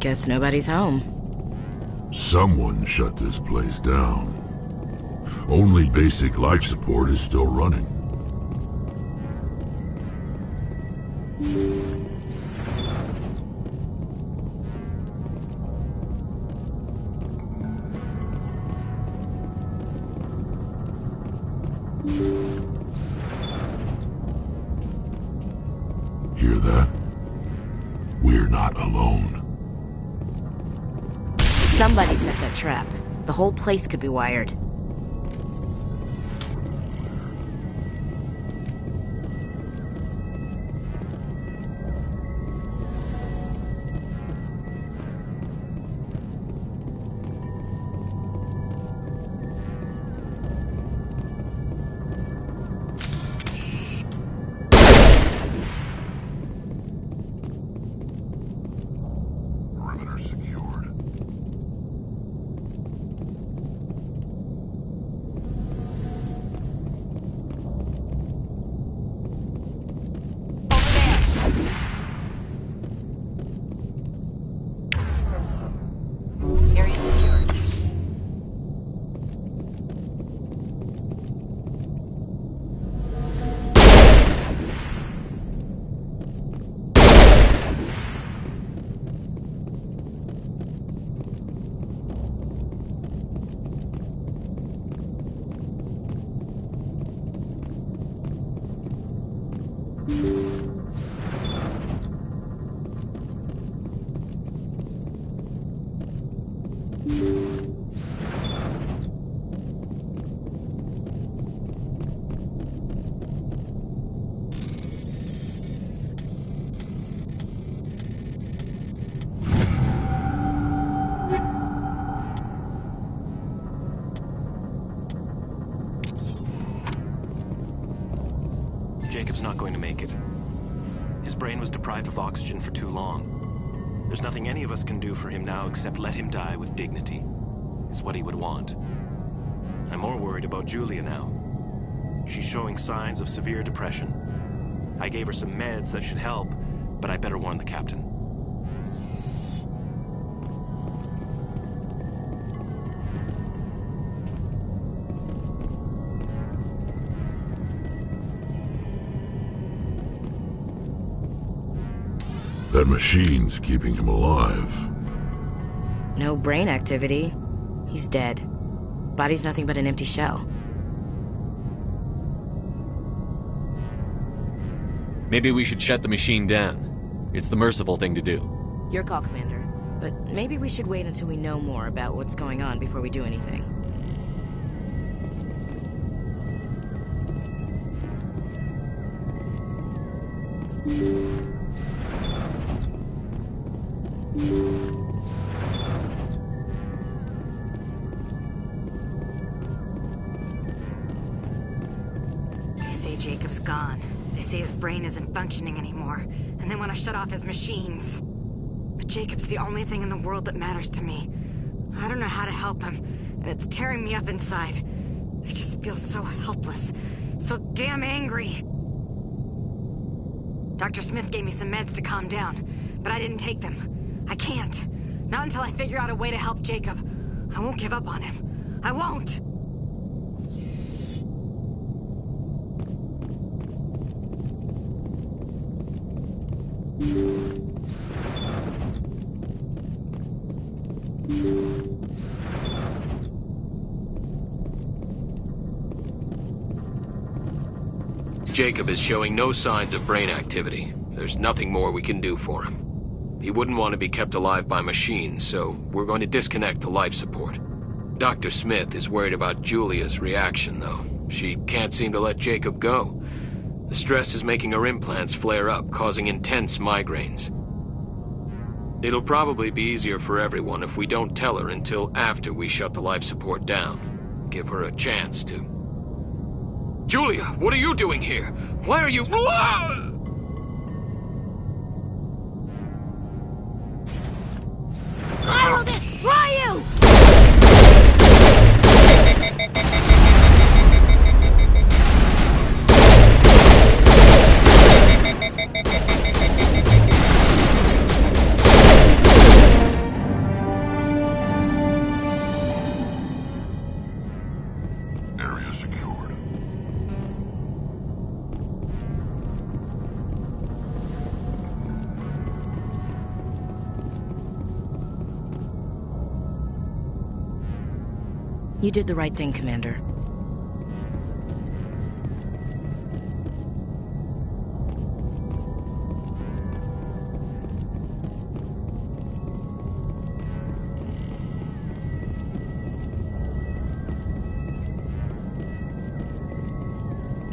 Guess nobody's home. Someone shut this place down. Only basic life support is still running. Hear that? We're not alone. Somebody set that trap. The whole place could be wired. Perimeter secured. Area secured. Jacob's not going to make it. His brain was deprived of oxygen for too long. There's nothing any of us can do for him now except let him die with dignity. Is what he would want. I'm more worried about Julia now. She's showing signs of severe depression. I gave her some meds that should help, but I better warn the captain. That machine's keeping him alive. No brain activity. He's dead. Body's nothing but an empty shell. Maybe we should shut the machine down. It's the merciful thing to do. Your call, Commander. But maybe we should wait until we know more about what's going on before we do anything. They say Jacob's gone. They say his brain isn't functioning anymore, and they want to shut off his machines. But Jacob's the only thing in the world that matters to me. I don't know how to help him, and it's tearing me up inside. I just feel so helpless, so damn angry. Dr. Smith gave me some meds to calm down, but I didn't take them. I can't. Not until I figure out a way to help Jacob. I won't give up on him. I won't! Jacob is showing no signs of brain activity. There's nothing more we can do for him. He wouldn't want to be kept alive by machines, so we're going to disconnect the life support. Dr. Smith is worried about Julia's reaction, though. She can't seem to let Jacob go. The stress is making her implants flare up, causing intense migraines. It'll probably be easier for everyone if we don't tell her until after we shut the life support down. Give her a chance to... Julia, what are you doing here? Why are you... I will destroy you! You did the right thing, Commander.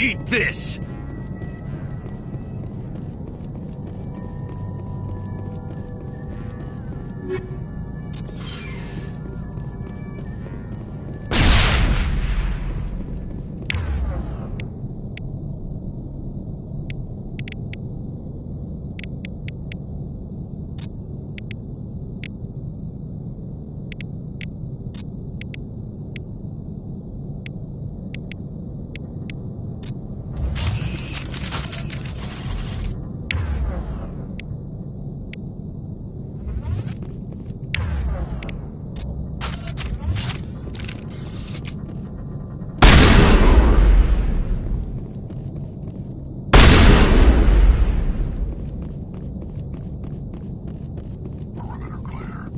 Eat this! Perimeter clear.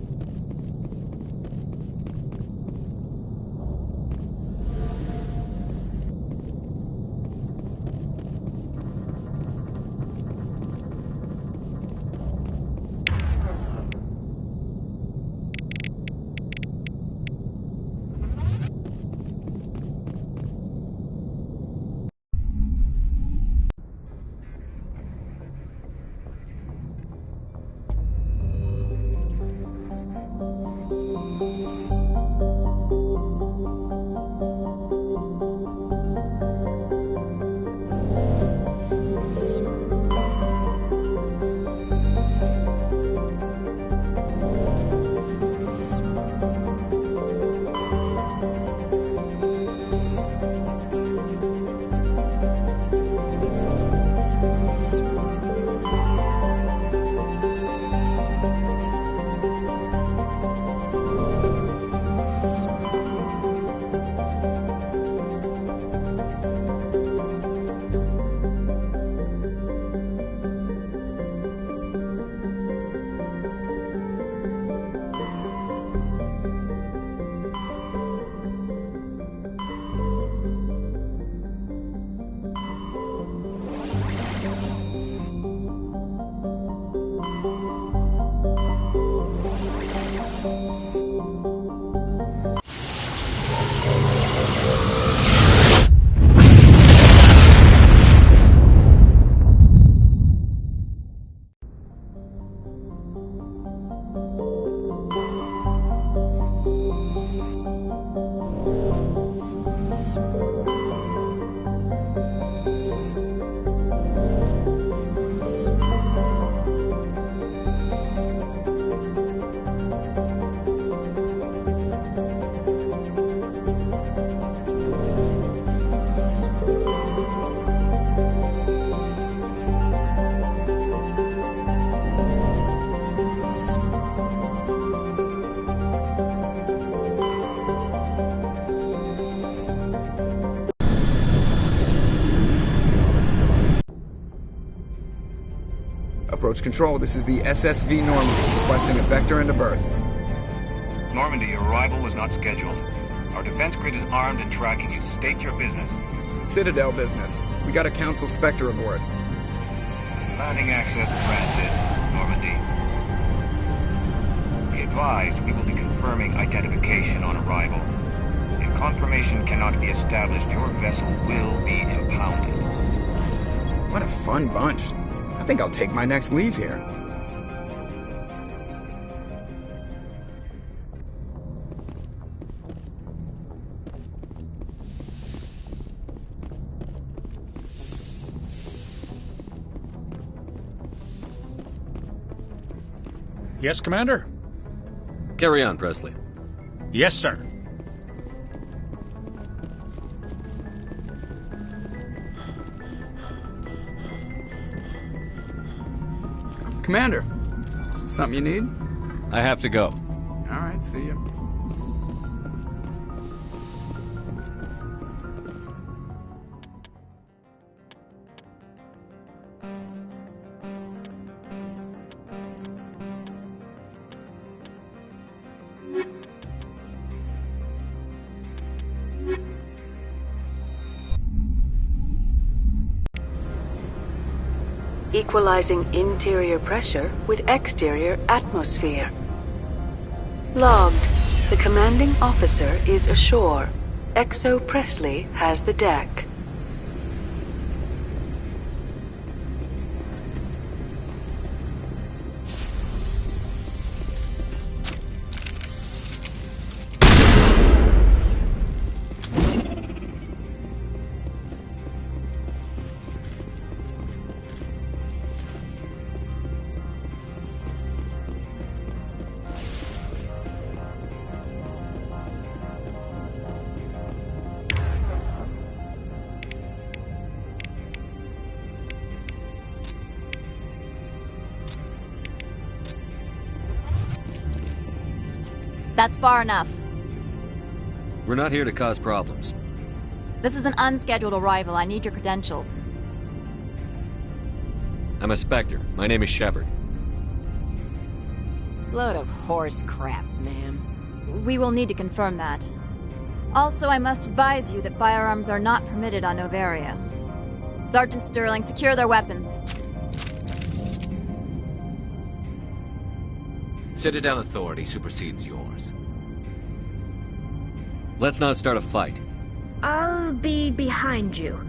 Approach control, this is the SSV Normandy, requesting a vector and a berth. Normandy, your arrival was not scheduled. Our defense grid is armed and tracking you. State your business. Citadel business. We got a Council Spectre aboard. Landing access granted, Normandy. Be advised, we will be confirming identification on arrival. If confirmation cannot be established, your vessel will be impounded. What a fun bunch. I think I'll take my next leave here. Yes, Commander? Carry on, Presley. Yes, sir. Commander, something you need? I have to go. All right, see you. equalizing interior pressure with exterior atmosphere. Logged. The commanding officer is ashore. Exo Presley has the deck. That's far enough. We're not here to cause problems. This is an unscheduled arrival. I need your credentials. I'm a Spectre. My name is Shepard. Load of horse crap, ma'am. We will need to confirm that. Also, I must advise you that firearms are not permitted on Novaria. Sergeant Sterling, secure their weapons. Citadel authority supersedes yours. Let's not start a fight. I'll be behind you.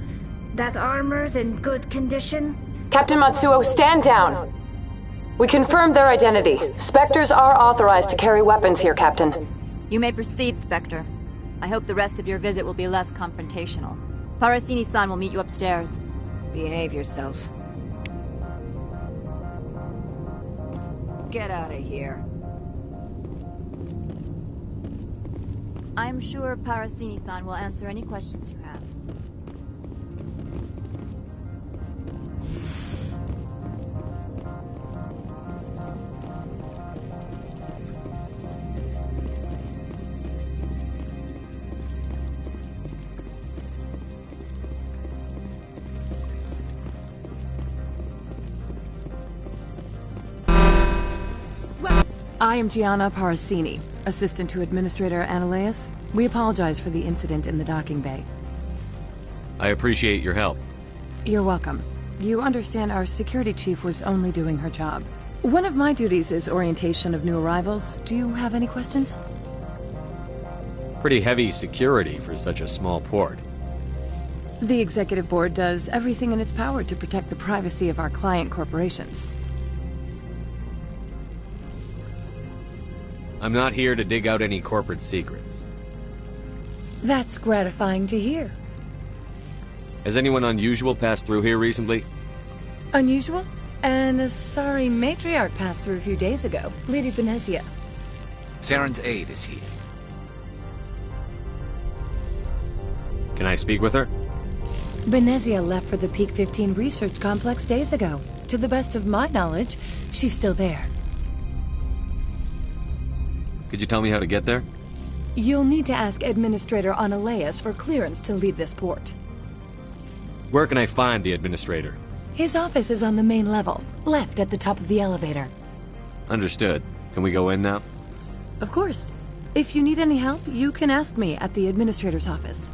That armor's in good condition? Captain Matsuo, stand down! We confirmed their identity. Spectres are authorized to carry weapons here, Captain. You may proceed, Spectre. I hope the rest of your visit will be less confrontational. Parasini-san will meet you upstairs. Behave yourself. Get out of here. I'm sure Parasini-san will answer any questions you have. I am Gianna Parasini, assistant to Administrator Ananias. We apologize for the incident in the docking bay. I appreciate your help. You're welcome. You understand our security chief was only doing her job. One of my duties is orientation of new arrivals. Do you have any questions? Pretty heavy security for such a small port. The executive board does everything in its power to protect the privacy of our client corporations. I'm not here to dig out any corporate secrets. That's gratifying to hear. Has anyone unusual passed through here recently? Unusual? And a sorry matriarch passed through a few days ago. Lady Benezia. Saren's aide is here. Can I speak with her? Benezia left for the Peak 15 research complex days ago. To the best of my knowledge, she's still there. Could you tell me how to get there? You'll need to ask Administrator Ananias for clearance to leave this port. Where can I find the Administrator? His office is on the main level, left at the top of the elevator. Understood. Can we go in now? Of course. If you need any help, you can ask me at the Administrator's office.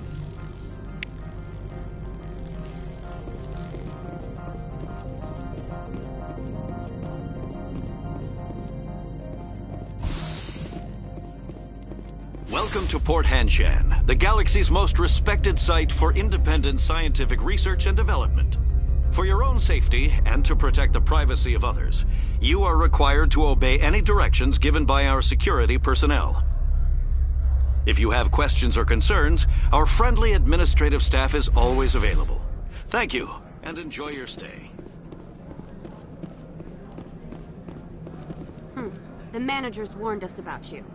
Welcome to Port Hanshan, the galaxy's most respected site for independent scientific research and development. For your own safety and to protect the privacy of others, you are required to obey any directions given by our security personnel. If you have questions or concerns, our friendly administrative staff is always available. Thank you, and enjoy your stay. The managers warned us about you.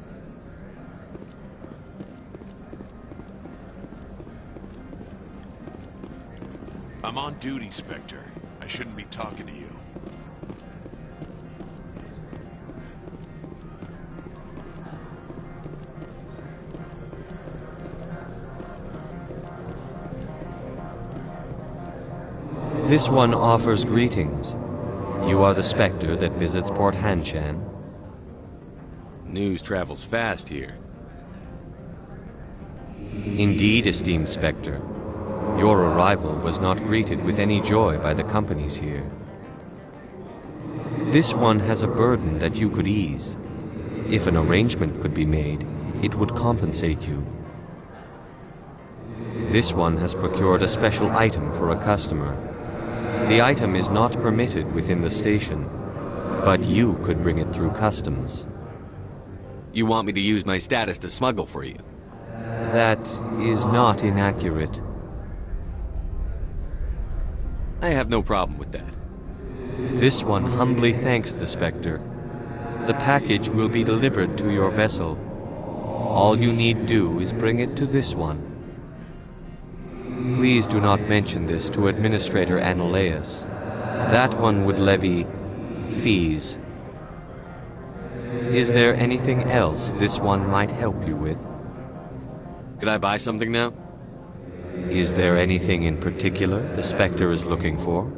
I'm on duty, Spectre. I shouldn't be talking to you. This one offers greetings. You are the Spectre that visits Port Hanshan. News travels fast here. Indeed, esteemed Spectre. Your arrival was not greeted with any joy by the companies here. This one has a burden that you could ease. If an arrangement could be made, it would compensate you. This one has procured a special item for a customer. The item is not permitted within the station, but you could bring it through customs. You want me to use my status to smuggle for you? That is not inaccurate. I have no problem with that. This one humbly thanks the Spectre. The package will be delivered to your vessel. All you need do is bring it to this one. Please do not mention this to Administrator Annaleus. That one would levy fees. Is there anything else this one might help you with? Could I buy something now? Is there anything in particular the Spectre is looking for?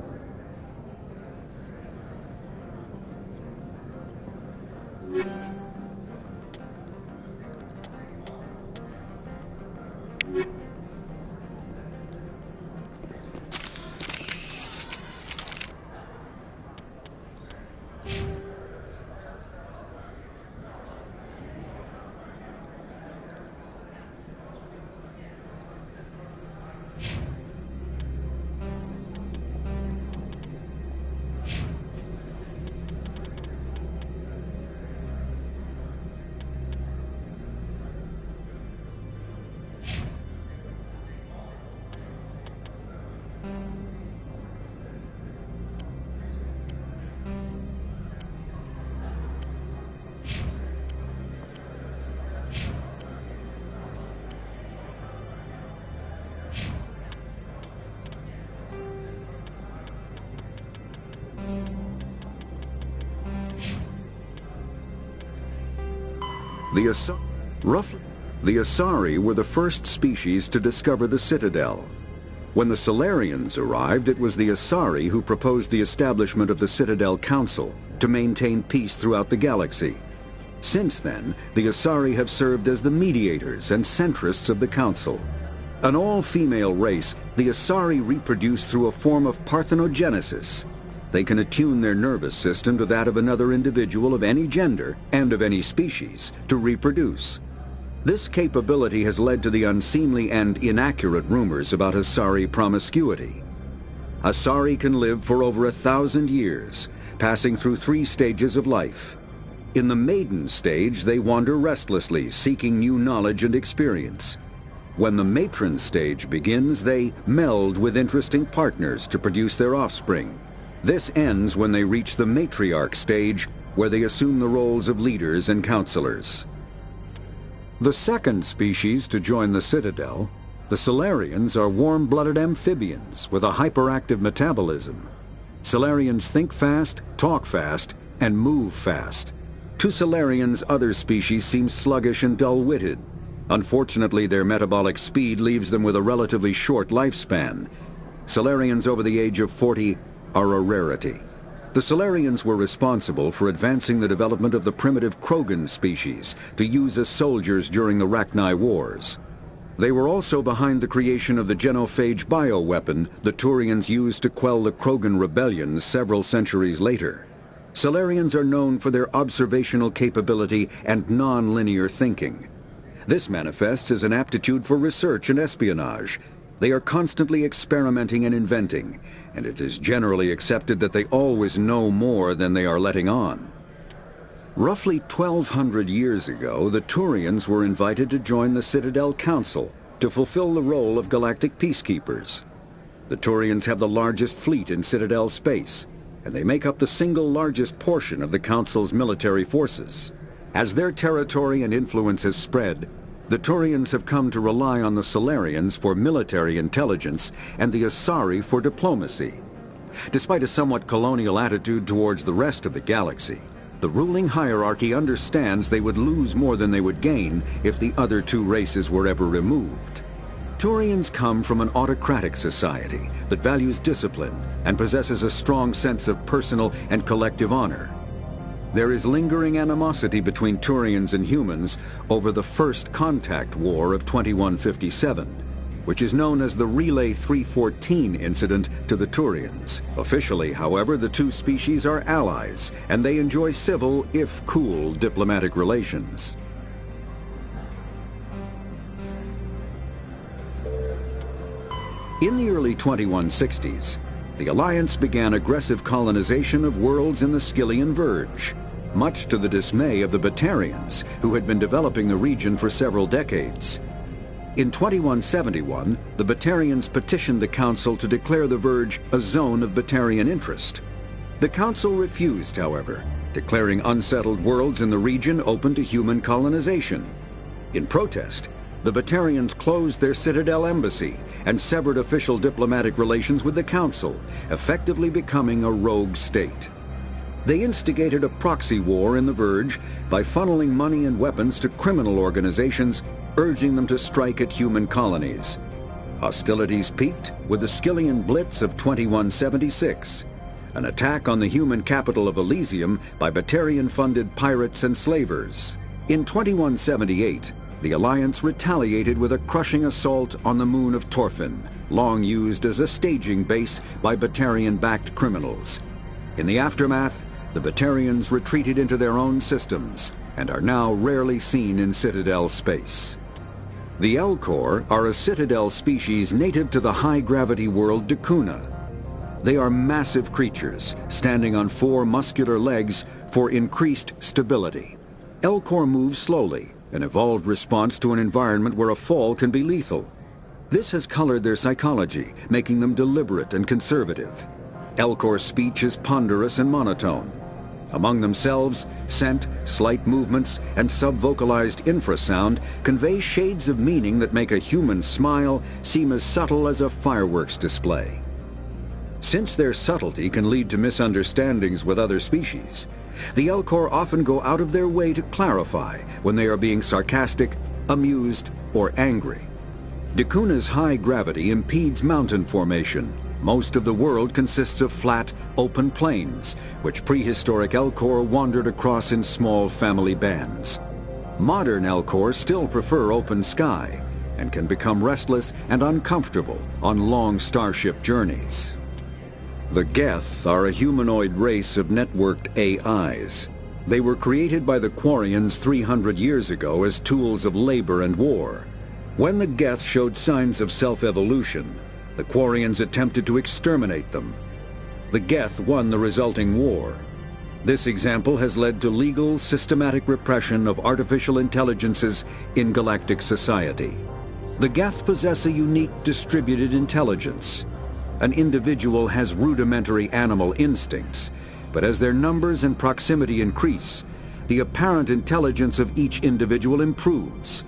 The Asari were the first species to discover the Citadel. When the Solarians arrived, it was the Asari who proposed the establishment of the Citadel Council to maintain peace throughout the galaxy. Since then, the Asari have served as the mediators and centrists of the Council. An all-female race, the Asari reproduce through a form of parthenogenesis. They can attune their nervous system to that of another individual of any gender and of any species to reproduce. This capability has led to the unseemly and inaccurate rumors about Asari promiscuity. Asari can live for over 1,000 years, passing through 3 stages of life. In the maiden stage, they wander restlessly, seeking new knowledge and experience. When the matron stage begins, they meld with interesting partners to produce their offspring. This ends when they reach the matriarch stage, where they assume the roles of leaders and counselors. The second species to join the Citadel, the Solarians, are warm-blooded amphibians with a hyperactive metabolism. Solarians think fast, talk fast, and move fast. To Solarians, other species seem sluggish and dull-witted. Unfortunately, their metabolic speed leaves them with a relatively short lifespan. Solarians over the age of 40 are a rarity. The Solarians were responsible for advancing the development of the primitive Krogan species to use as soldiers during the Rachni Wars. They were also behind the creation of the genophage bioweapon the Turians used to quell the Krogan rebellions several centuries later. Solarians are known for their observational capability and non-linear thinking. This manifests as an aptitude for research and espionage. They are constantly experimenting and inventing, and it is generally accepted that they always know more than they are letting on. Roughly 1,200 years ago, the Turians were invited to join the Citadel Council to fulfill the role of galactic peacekeepers. The Turians have the largest fleet in Citadel space, and they make up the single largest portion of the Council's military forces. As their territory and influence has spread, the Turians have come to rely on the Solarians for military intelligence and the Asari for diplomacy. Despite a somewhat colonial attitude towards the rest of the galaxy, the ruling hierarchy understands they would lose more than they would gain if the other 2 races were ever removed. Turians come from an autocratic society that values discipline and possesses a strong sense of personal and collective honor. There is lingering animosity between Turians and humans over the First Contact War of 2157. which is known as the Relay 314 incident to the Turians. Officially, however, the two species are allies, and they enjoy civil, if cool, diplomatic relations. In the early 2160s, the Alliance began aggressive colonization of worlds in the Skyllian Verge, much to the dismay of the Batarians, who had been developing the region for several decades. In 2171, the Batarians petitioned the Council to declare the Verge a zone of Batarian interest. The Council refused, however, declaring unsettled worlds in the region open to human colonization. In protest, the Batarians closed their Citadel embassy and severed official diplomatic relations with the Council, effectively becoming a rogue state. They instigated a proxy war in the Verge by funneling money and weapons to criminal organizations, urging them to strike at human colonies. Hostilities peaked with the Skyllian Blitz of 2176, an attack on the human capital of Elysium by Batarian-funded pirates and slavers. In 2178, the Alliance retaliated with a crushing assault on the moon of Torfin, long used as a staging base by Batarian-backed criminals. In the aftermath, the Batarians retreated into their own systems and are now rarely seen in Citadel space. The Elcor are a Citadel species native to the high-gravity world Dakuna. They are massive creatures, standing on 4 muscular legs for increased stability. Elcor move slowly, an evolved response to an environment where a fall can be lethal. This has colored their psychology, making them deliberate and conservative. Elcor speech is ponderous and monotone. Among themselves, scent, slight movements, and sub-vocalized infrasound convey shades of meaning that make a human smile seem as subtle as a fireworks display. Since their subtlety can lead to misunderstandings with other species, the Elcor often go out of their way to clarify when they are being sarcastic, amused, or angry. Dakuna's high gravity impedes mountain formation. Most of the world consists of flat, open plains, which prehistoric Elcor wandered across in small family bands. Modern Elcor still prefer open sky, and can become restless and uncomfortable on long starship journeys. The Geth are a humanoid race of networked AIs. They were created by the Quarians 300 years ago as tools of labor and war. When the Geth showed signs of self-evolution, the Quarians attempted to exterminate them. The Geth won the resulting war. This example has led to legal, systematic repression of artificial intelligences in galactic society. The Geth possess a unique distributed intelligence. An individual has rudimentary animal instincts, but as their numbers and proximity increase, the apparent intelligence of each individual improves.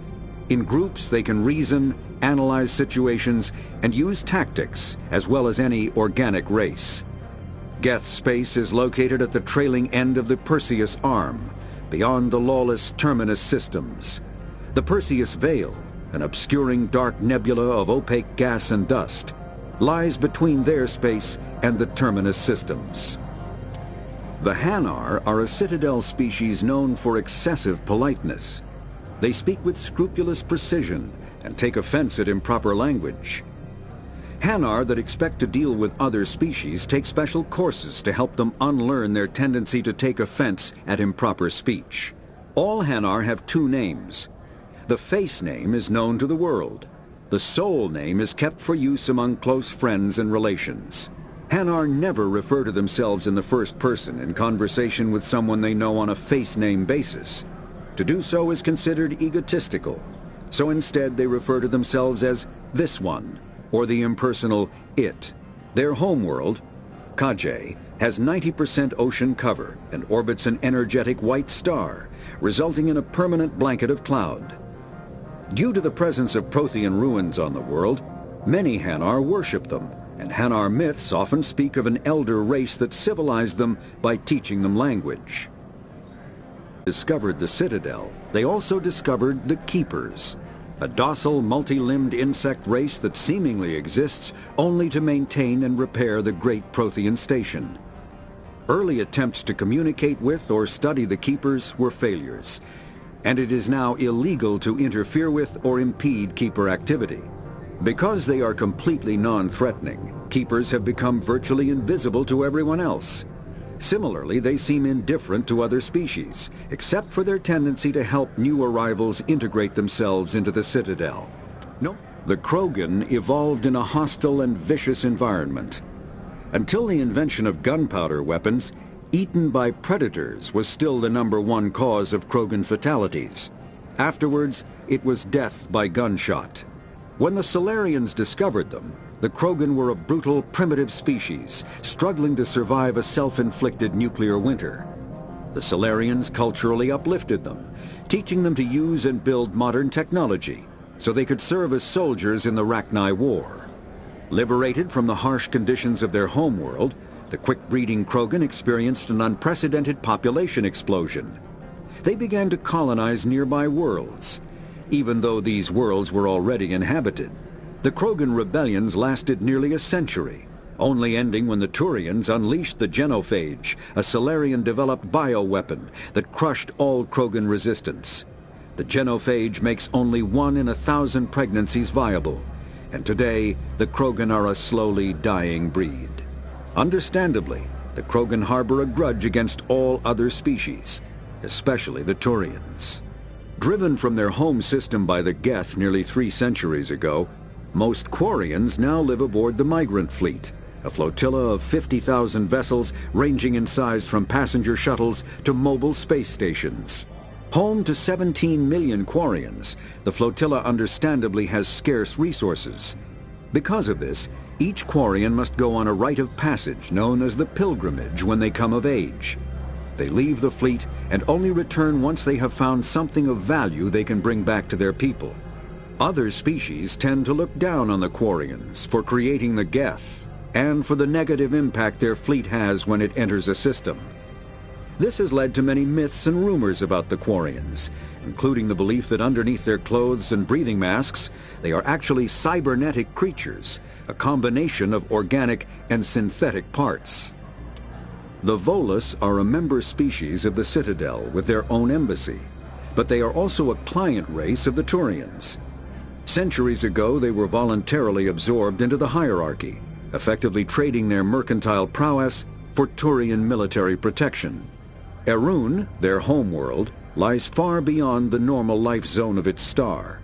In groups, they can reason, analyze situations, and use tactics, as well as any organic race. Geth space is located at the trailing end of the Perseus Arm, beyond the lawless Terminus systems. The Perseus Veil, an obscuring dark nebula of opaque gas and dust, lies between their space and the Terminus systems. The Hanar are a Citadel species known for excessive politeness. They speak with scrupulous precision and take offense at improper language. Hanar that expect to deal with other species take special courses to help them unlearn their tendency to take offense at improper speech. All Hanar have 2 names. The face name is known to the world. The soul name is kept for use among close friends and relations. Hanar never refer to themselves in the first person in conversation with someone they know on a face name basis. To do so is considered egotistical, so instead they refer to themselves as this one, or the impersonal it. Their homeworld, Kajay, has 90% ocean cover and orbits an energetic white star, resulting in a permanent blanket of cloud. Due to the presence of Prothean ruins on the world, many Hanar worship them, and Hanar myths often speak of an elder race that civilized them by teaching them language. Discovered the Citadel, they also discovered the Keepers, a docile, multi-limbed insect race that seemingly exists only to maintain and repair the Great Prothean Station. Early attempts to communicate with or study the Keepers were failures, and it is now illegal to interfere with or impede Keeper activity. Because they are completely non-threatening, keepers have become virtually invisible to everyone else. Similarly, they seem indifferent to other species, except for their tendency to help new arrivals integrate themselves into the Citadel. No, the Krogan evolved in a hostile and vicious environment. Until the invention of gunpowder weapons, eaten by predators was still the #1 cause of Krogan fatalities. Afterwards, it was death by gunshot. When the Solarians discovered them, the Krogan were a brutal, primitive species, struggling to survive a self-inflicted nuclear winter. The Solarians culturally uplifted them, teaching them to use and build modern technology, so they could serve as soldiers in the Rachni War. Liberated from the harsh conditions of their homeworld, the quick-breeding Krogan experienced an unprecedented population explosion. They began to colonize nearby worlds. Even though these worlds were already inhabited, the Krogan rebellions lasted nearly a century, only ending when the Turians unleashed the Genophage, a Solarian-developed bioweapon that crushed all Krogan resistance. The Genophage makes only 1 in 1,000 pregnancies viable, and today the Krogan are a slowly dying breed. Understandably, the Krogan harbor a grudge against all other species, especially the Turians. Driven from their home system by the Geth nearly 3 centuries ago, most Quarians now live aboard the Migrant Fleet, a flotilla of 50,000 vessels ranging in size from passenger shuttles to mobile space stations. Home to 17 million Quarians, the flotilla understandably has scarce resources. Because of this, each Quarian must go on a rite of passage known as the Pilgrimage when they come of age. They leave the fleet and only return once they have found something of value they can bring back to their people. Other species tend to look down on the Quarians for creating the Geth and for the negative impact their fleet has when it enters a system. This has led to many myths and rumors about the Quarians, including the belief that underneath their clothes and breathing masks, they are actually cybernetic creatures, a combination of organic and synthetic parts. The Volus are a member species of the Citadel with their own embassy, but they are also a client race of the Turians. Centuries ago, they were voluntarily absorbed into the hierarchy, effectively trading their mercantile prowess for Turian military protection. Erun, their homeworld, lies far beyond the normal life zone of its star.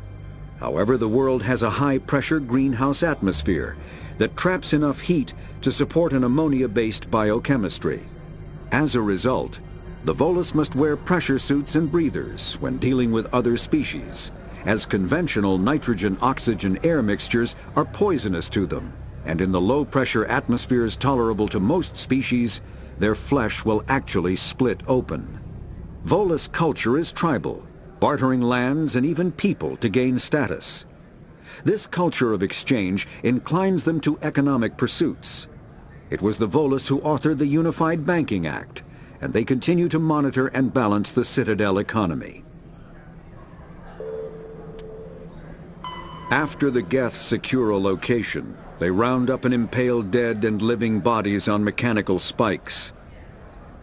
However, the world has a high-pressure greenhouse atmosphere that traps enough heat to support an ammonia-based biochemistry. As a result, the Volus must wear pressure suits and breathers when dealing with other species, as conventional nitrogen-oxygen air mixtures are poisonous to them, and in the low-pressure atmospheres tolerable to most species, their flesh will actually split open. Volus culture is tribal, bartering lands and even people to gain status. This culture of exchange inclines them to economic pursuits. It was the Volus who authored the Unified Banking Act, and they continue to monitor and balance the Citadel economy. After the Geth secure a location, they round up and impale dead and living bodies on mechanical spikes.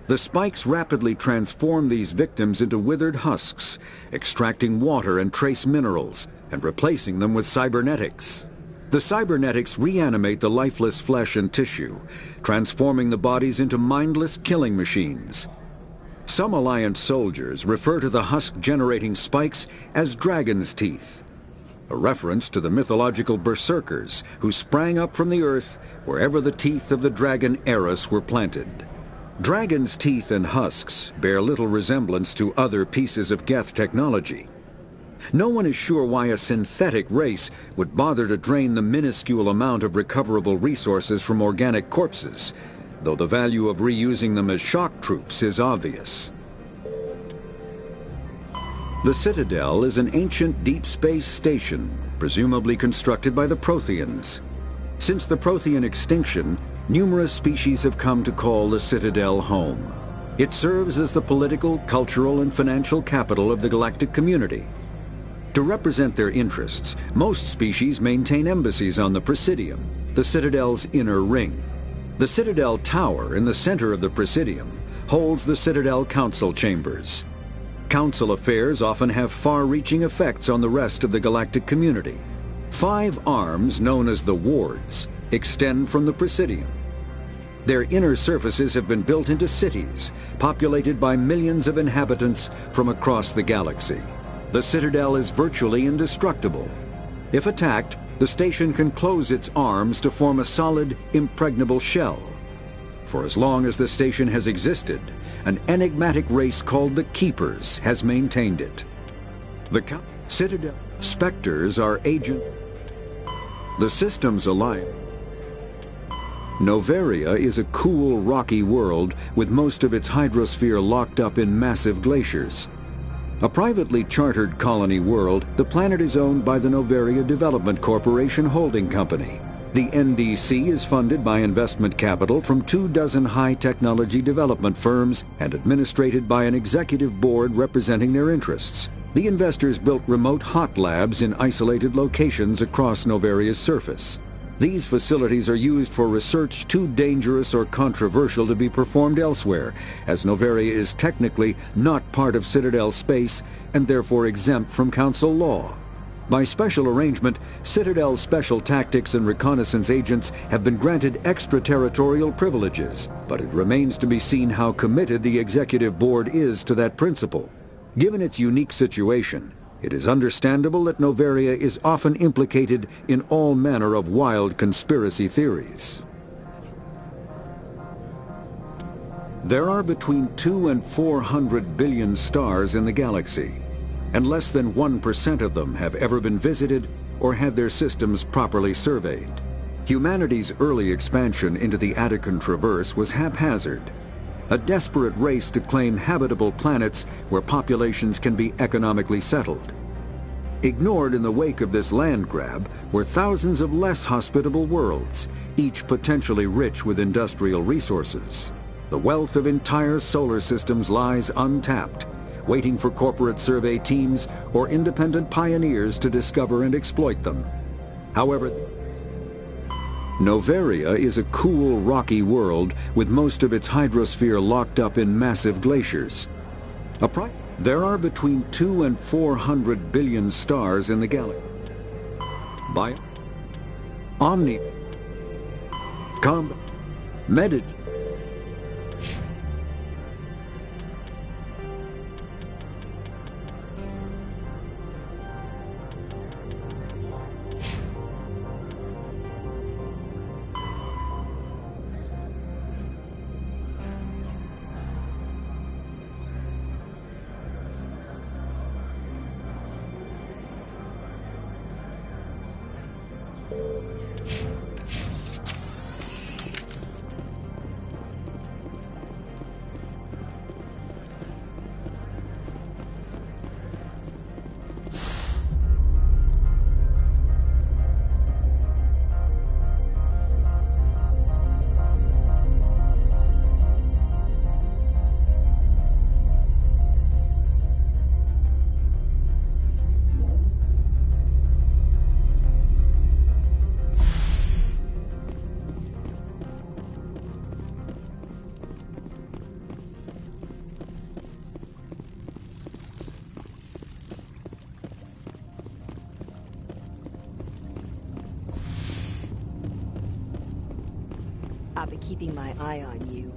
The spikes rapidly transform these victims into withered husks, extracting water and trace minerals, and replacing them with cybernetics. The cybernetics reanimate the lifeless flesh and tissue, transforming the bodies into mindless killing machines. Some Alliance soldiers refer to the husk-generating spikes as dragon's teeth, a reference to the mythological berserkers who sprang up from the earth wherever the teeth of the dragon Eris were planted. Dragon's teeth and husks bear little resemblance to other pieces of Geth technology. No one is sure why a synthetic race would bother to drain the minuscule amount of recoverable resources from organic corpses, though the value of reusing them as shock troops is obvious. The Citadel is an ancient deep space station, presumably constructed by the Protheans. Since the Prothean extinction, numerous species have come to call the Citadel home. It serves as the political, cultural, and financial capital of the galactic community. To represent their interests, most species maintain embassies on the Presidium, the Citadel's inner ring. The Citadel Tower in the center of the Presidium holds the Citadel Council Chambers. Council affairs often have far-reaching effects on the rest of the galactic community. 5 arms, known as the wards, extend from the Presidium. Their inner surfaces have been built into cities, populated by millions of inhabitants from across the galaxy. The Citadel is virtually indestructible. If attacked, the station can close its arms to form a solid, impregnable shell. For as long as the station has existed, an enigmatic race called the Keepers has maintained it. The Citadel Spectres are agent. The systems align. Noveria is a cool, rocky world with most of its hydrosphere locked up in massive glaciers. A privately chartered colony world, the planet is owned by the Noveria Development Corporation Holding Company. The NDC is funded by investment capital from 24 high-technology development firms and administrated by an executive board representing their interests. The investors built remote hot labs in isolated locations across Noveria's surface. These facilities are used for research too dangerous or controversial to be performed elsewhere, as Noveria is technically not part of Citadel space and therefore exempt from Council law. By special arrangement, Citadel Special Tactics and Reconnaissance agents have been granted extraterritorial privileges, but it remains to be seen how committed the Executive Board is to that principle. Given its unique situation, it is understandable that Noveria is often implicated in all manner of wild conspiracy theories. There are between 200 and 400 billion stars in the galaxy, and less than 1% of them have ever been visited or had their systems properly surveyed. Humanity's early expansion into the Attican Traverse was haphazard, a desperate race to claim habitable planets where populations can be economically settled. Ignored in the wake of this land grab were thousands of less hospitable worlds, each potentially rich with industrial resources. The wealth of entire solar systems lies untapped, waiting for corporate survey teams or independent pioneers to discover and exploit them. However, Noveria is a cool, rocky world with most of its hydrosphere locked up in massive glaciers. There are between 200 and 400 billion stars in the galaxy. By Omni Combat Medit I'll be keeping my eye on you.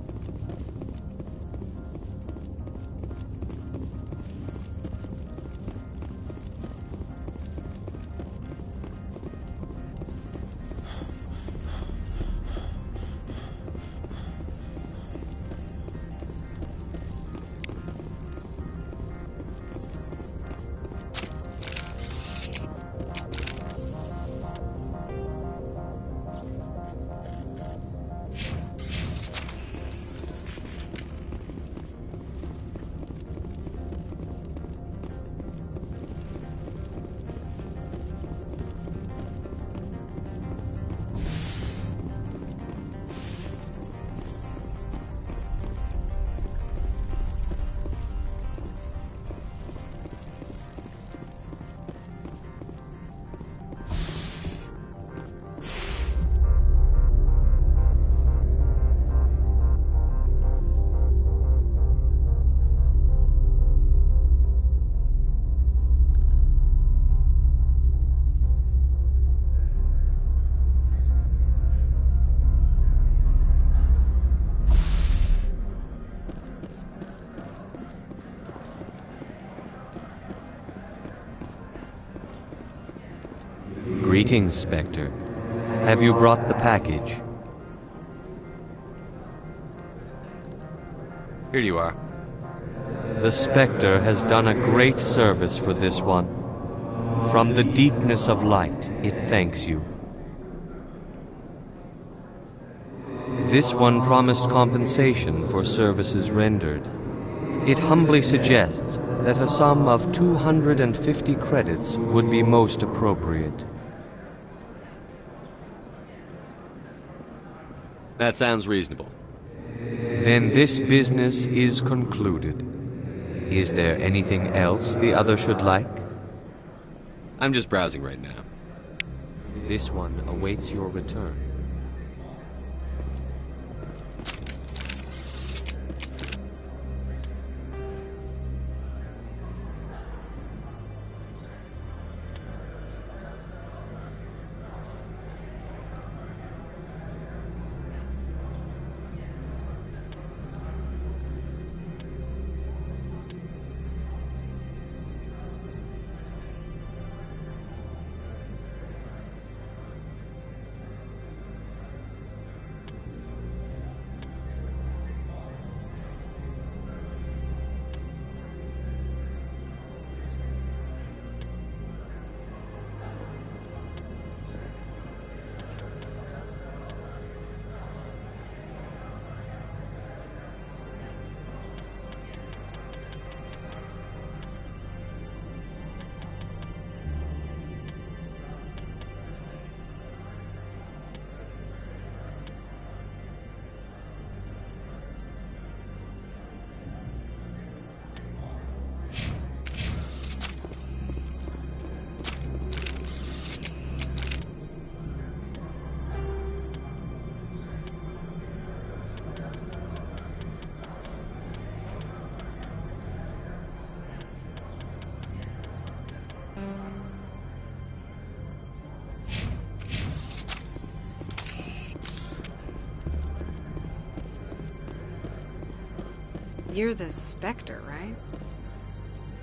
Greetings, Spectre. Have you brought the package? Here you are. The Spectre has done a great service for this one. From the deepness of light, it thanks you. This one promised compensation for services rendered. It humbly suggests that a sum of 250 credits would be most appropriate. That sounds reasonable. Then this business is concluded. Is there anything else the other should like? I'm just browsing right now. This one awaits your return. You're the Spectre, right?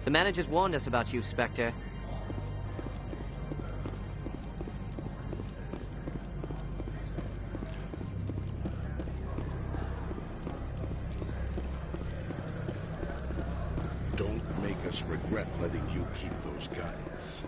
The managers warned us about you, Spectre. Don't make us regret letting you keep those guns.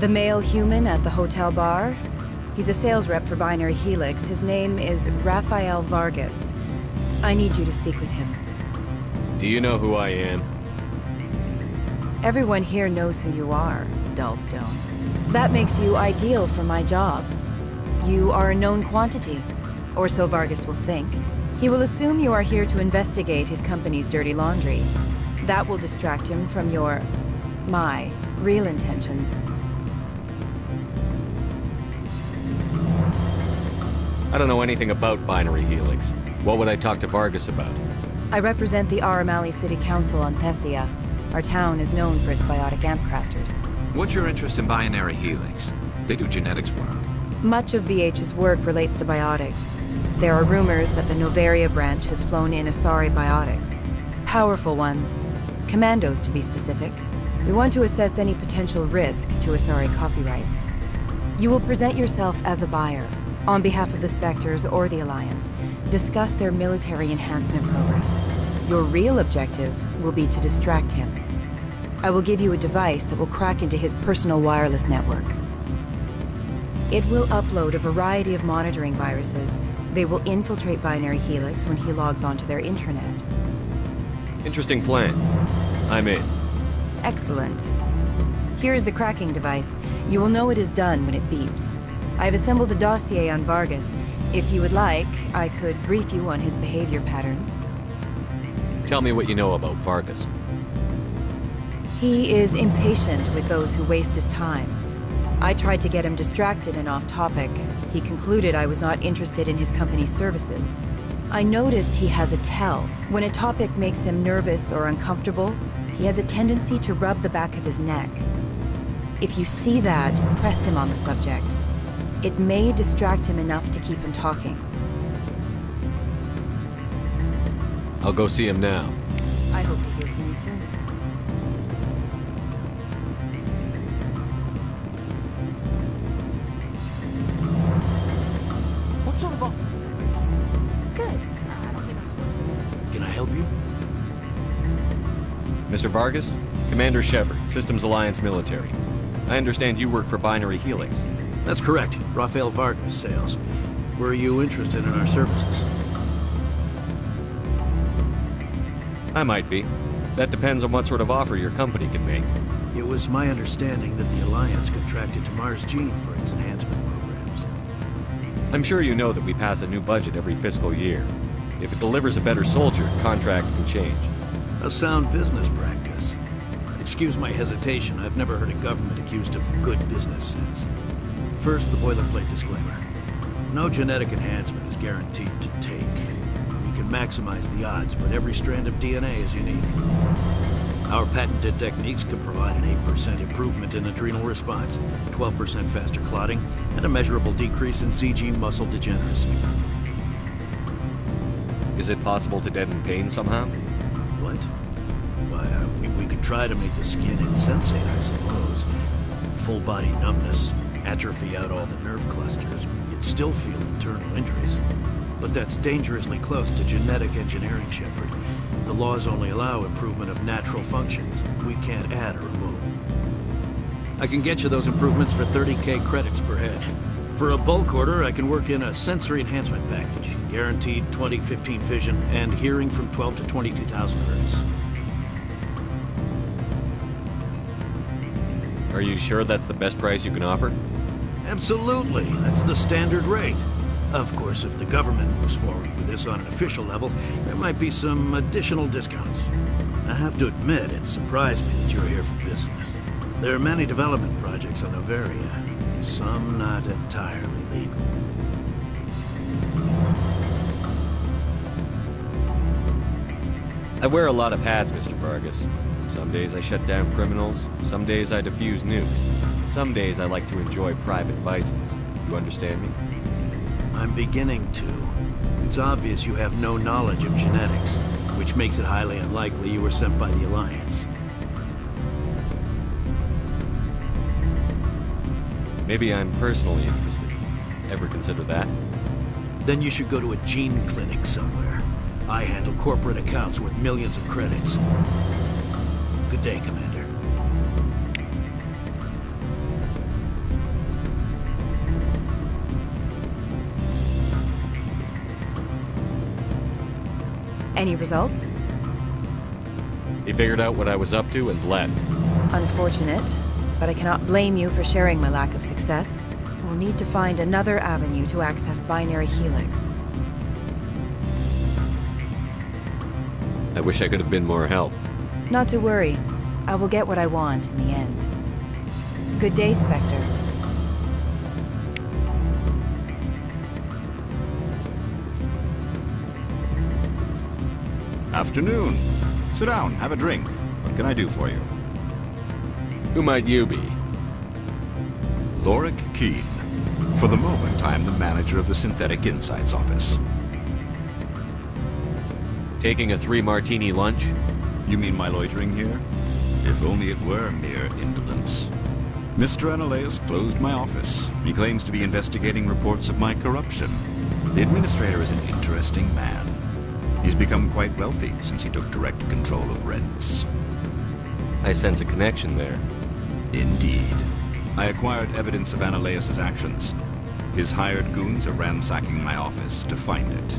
The male human at the hotel bar? He's a sales rep for Binary Helix. His name is Rafael Vargas. I need you to speak with him. Do you know who I am? Everyone here knows who you are, Dullstone. That makes you ideal for my job. You are a known quantity, or so Vargas will think. He will assume you are here to investigate his company's dirty laundry. That will distract him from my real intentions. I don't know anything about Binary Helix. What would I talk to Vargas about? I represent the Aramali City Council on Thessia. Our town is known for its biotic amp crafters. What's your interest in Binary Helix? They do genetics work. Much of BH's work relates to biotics. There are rumors that the Novaria branch has flown in Asari biotics. Powerful ones. Commandos, to be specific. We want to assess any potential risk to Asari copyrights. You will present yourself as a buyer, on behalf of the Spectres or the Alliance. Discuss their military enhancement programs. Your real objective will be to distract him. I will give you a device that will crack into his personal wireless network. It will upload a variety of monitoring viruses. They will infiltrate Binary Helix when he logs onto their intranet. Interesting plan. I'm in. Excellent. Here is the cracking device. You will know it is done when it beeps. I have assembled a dossier on Vargas. If you would like, I could brief you on his behavior patterns. Tell me what you know about Vargas. He is impatient with those who waste his time. I tried to get him distracted and off topic. He concluded I was not interested in his company's services. I noticed he has a tell. When a topic makes him nervous or uncomfortable, he has a tendency to rub the back of his neck. If you see that, press him on the subject. It may distract him enough to keep him talking. I'll go see him now. I hope to hear from you soon. What sort of offer did they make? Good. I don't think I'm supposed to. Can I help you? Mr. Vargas? Commander Shepard, Systems Alliance Military. I understand you work for Binary Helix. That's correct. Rafael Vargas, sales. Were you interested in our services? I might be. That depends on what sort of offer your company can make. It was my understanding that the Alliance contracted to Mars Gene for its enhancement programs. I'm sure you know that we pass a new budget every fiscal year. If it delivers a better soldier, contracts can change. A sound business practice. Excuse my hesitation, I've never heard a government accused of good business sense. First, the boilerplate disclaimer. No genetic enhancement is guaranteed to take. We can maximize the odds, but every strand of DNA is unique. Our patented techniques can provide an 8% improvement in adrenal response, 12% faster clotting, and a measurable decrease in CG muscle degeneracy. Is it possible to deaden pain somehow? What? Why, we could try to make the skin insensate, I suppose. Full body numbness, atrophy out all the nerve clusters, you'd still feel internal injuries. But that's dangerously close to genetic engineering, Shepard. The laws only allow improvement of natural functions. We can't add or remove. I can get you those improvements for 30K credits per head. For a bulk order, I can work in a sensory enhancement package. Guaranteed 20/15 vision and hearing from 12 to 22,000 hertz. Are you sure that's the best price you can offer? Absolutely. That's the standard rate. Of course, if the government moves forward with this on an official level, there might be some additional discounts. I have to admit, it surprised me that you're here for business. There are many development projects on Noveria, some not entirely legal. I wear a lot of hats, Mr. Vargas. Some days I shut down criminals, some days I defuse nukes. Some days I like to enjoy private vices. You understand me? I'm beginning to. It's obvious you have no knowledge of genetics, which makes it highly unlikely you were sent by the Alliance. Maybe I'm personally interested. Ever consider that? Then you should go to a gene clinic somewhere. I handle corporate accounts worth millions of credits. Good day, Commander. Any results? He figured out what I was up to and left. Unfortunate, but I cannot blame you for sharing my lack of success. We'll need to find another avenue to access Binary Helix. I wish I could have been more help. Not to worry. I will get what I want in the end. Good day, Spectre. Afternoon. Sit down, have a drink. What can I do for you? Who might you be? Lorik Keene. For the moment, I am the manager of the Synthetic Insights Office. Taking a 3-martini lunch? You mean my loitering here? If only it were mere indolence. Mr. Analeas closed my office. He claims to be investigating reports of my corruption. The administrator is an interesting man. He's become quite wealthy since he took direct control of rents. I sense a connection there. Indeed. I acquired evidence of Analeas' actions. His hired goons are ransacking my office to find it.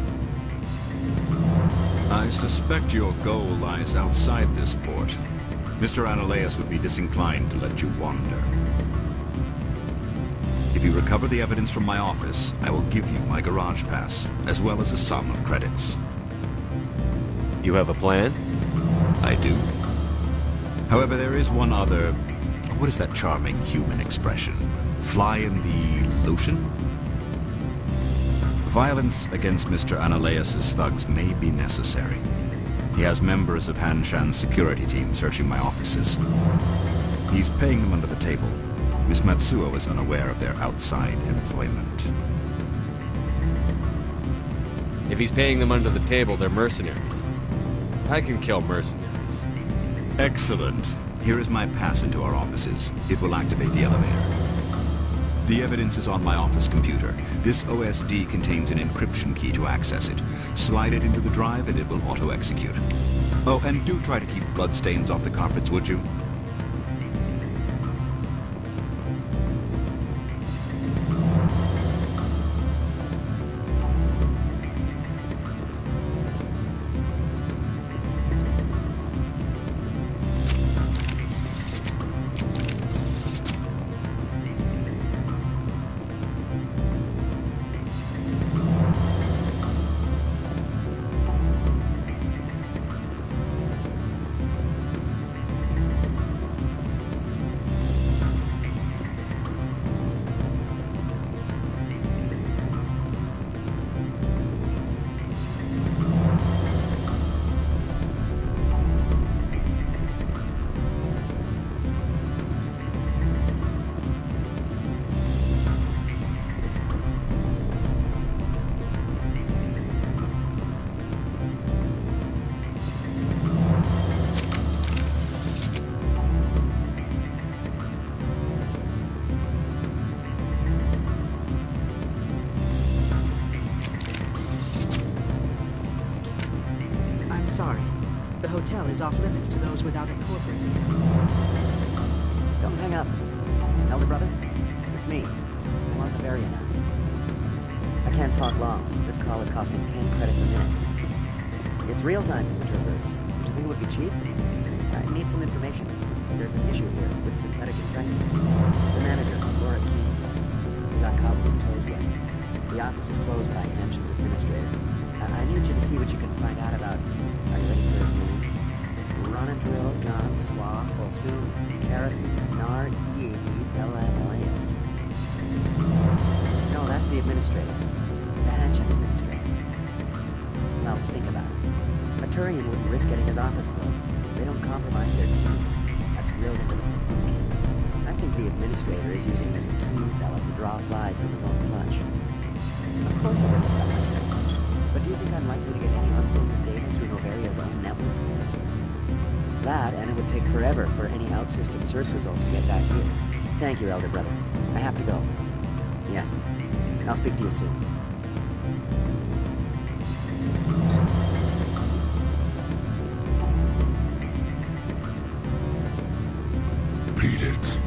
I suspect your goal lies outside this port. Mr. Analeas would be disinclined to let you wander. If you recover the evidence from my office, I will give you my garage pass, as well as a sum of credits. You have a plan? I do. However, there is one other... What is that charming human expression? Fly in the lotion? Violence against Mr. Analeas' thugs may be necessary. He has members of Hanshan's security team searching my offices. He's paying them under the table. Miss Matsuo is unaware of their outside employment. If he's paying them under the table, they're mercenaries. I can kill mercenaries. Excellent. Here is my pass into our offices. It will activate the elevator. The evidence is on my office computer. This OSD contains an encryption key to access it. Slide it into the drive and it will auto-execute. Oh, and do try to keep bloodstains off the carpets, would you? Sorry. The hotel is off limits to those without a corporate account. Don't hang up. Elder brother, it's me. I'm on Bavaria now. I can't talk long. This call is costing 10 credits a minute. It's real time from the Traverse. Would you think it would be cheap? I need some information. There's an issue here with synthetic insights. The manager, Laura Keene, he got caught with his toes wet. The office is closed by Hanshan's administrator. I need you to see what you can find out about. Are you ready for his name? Ronadril Gan Swa Folsum Karatin Nard Yebi Belanalias. No, that's the administrator. The Hanshan administrator. Well, think about it. A Turian wouldn't risk getting his office closed. They don't compromise their team. That's drilled into the book. I think the administrator is using this Keene fella to draw flies from his own clutch. Of course I would look it up myself. But do you think I'm likely to get any unfiltered data through Novaria's own network? That, and it would take forever for any out-system search results to get back here. Thank you, Elder Brother. I have to go. Yes. I'll speak to you soon. Beat it.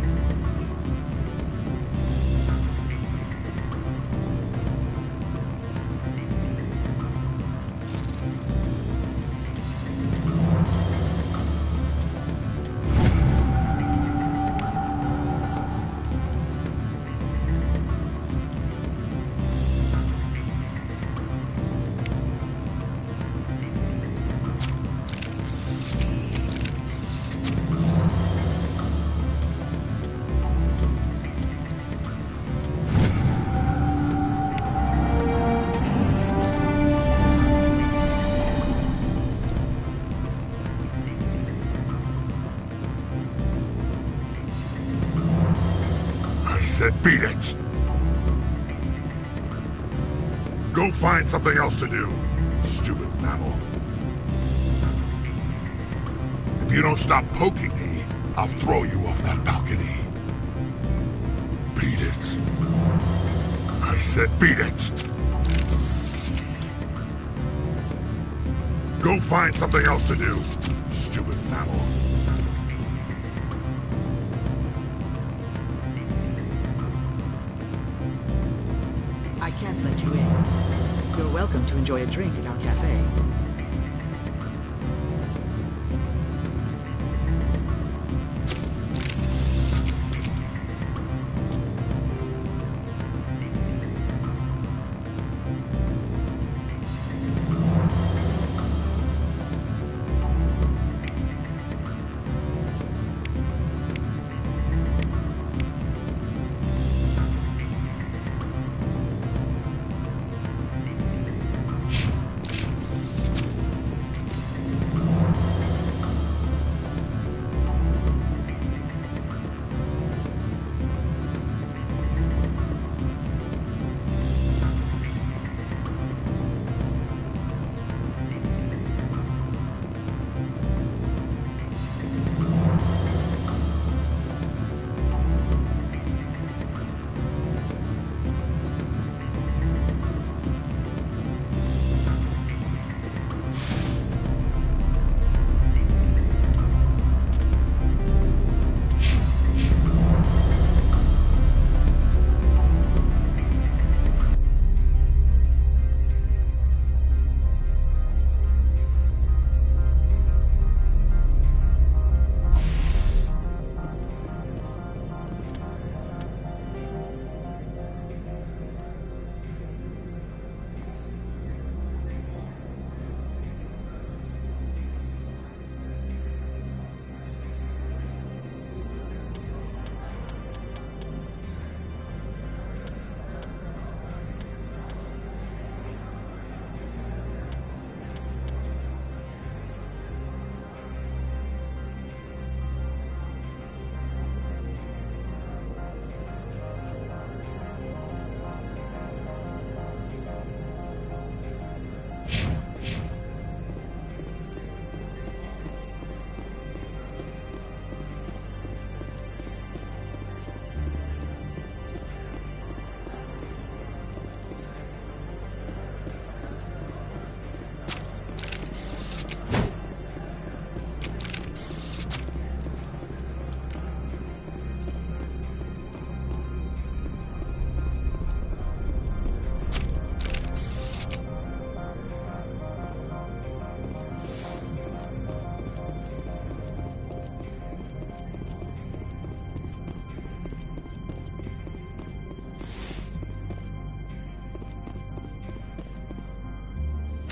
Said beat it. Go find something else to do, stupid mammal. If you don't stop poking me, I'll throw you off that balcony. Beat it. I said beat it. Go find something else to do, stupid mammal. I can't let you in. You're welcome to enjoy a drink at our cafe.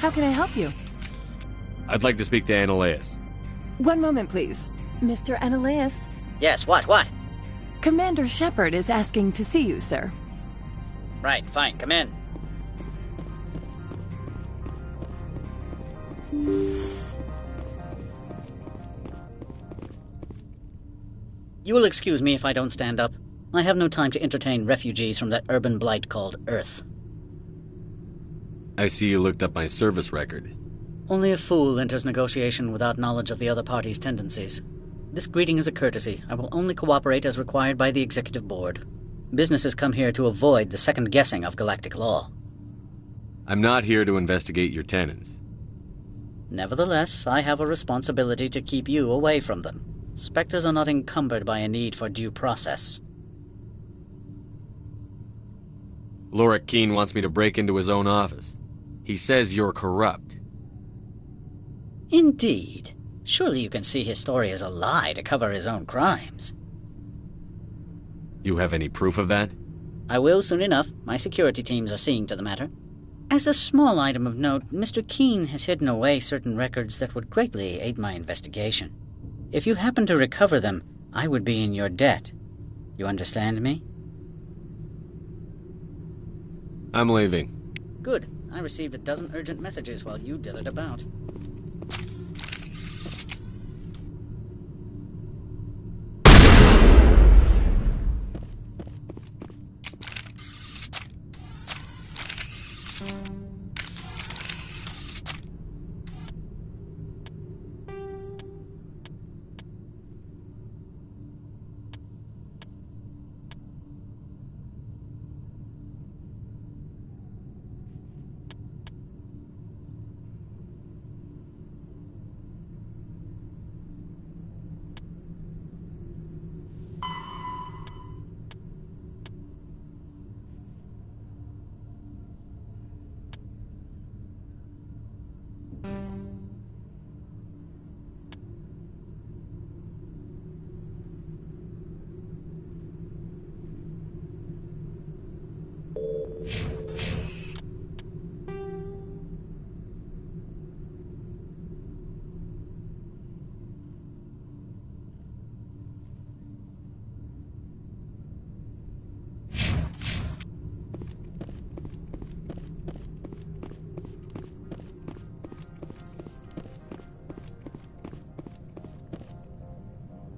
How can I help you? I'd like to speak to Ananias. One moment, please. Mr. Ananias? Yes, what? Commander Shepard is asking to see you, sir. Right, fine, come in. You will excuse me if I don't stand up. I have no time to entertain refugees from that urban blight called Earth. I see you looked up my service record. Only a fool enters negotiation without knowledge of the other party's tendencies. This greeting is a courtesy. I will only cooperate as required by the Executive Board. Businesses come here to avoid the second guessing of galactic law. I'm not here to investigate your tenants. Nevertheless, I have a responsibility to keep you away from them. Spectres are not encumbered by a need for due process. Lorik Keene wants me to break into his own office. He says you're corrupt. Indeed. Surely you can see his story as a lie to cover his own crimes. You have any proof of that? I will soon enough. My security teams are seeing to the matter. As a small item of note, Mr. Keene has hidden away certain records that would greatly aid my investigation. If you happen to recover them, I would be in your debt. You understand me? I'm leaving. Good. I received a dozen urgent messages while you dithered about.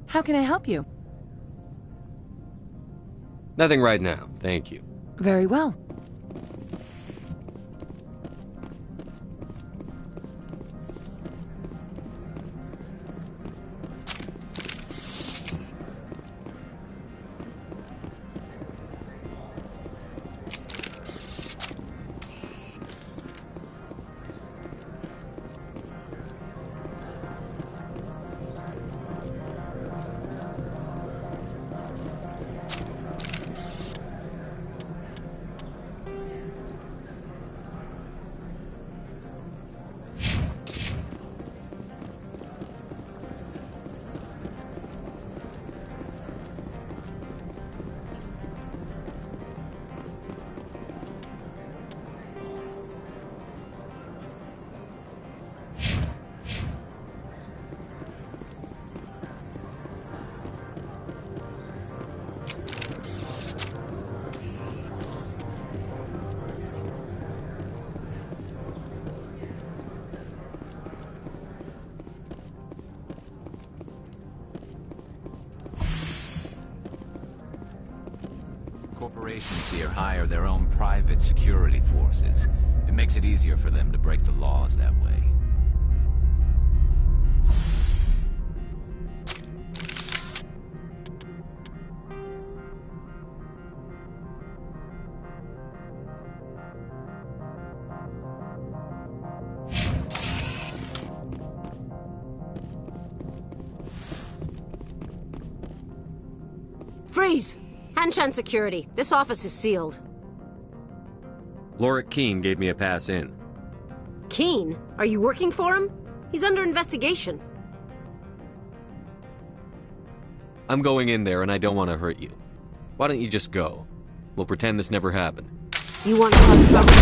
How can I help you? Nothing right now, thank you. Very well. Corporations here hire their own private security forces. It makes it easier for them to break the laws that way. Freeze! Hanshan Security. This office is sealed. Lorik Keene gave me a pass in. Keene? Are you working for him? He's under investigation. I'm going in there and I don't want to hurt you. Why don't you just go? We'll pretend this never happened. You want to cause trouble?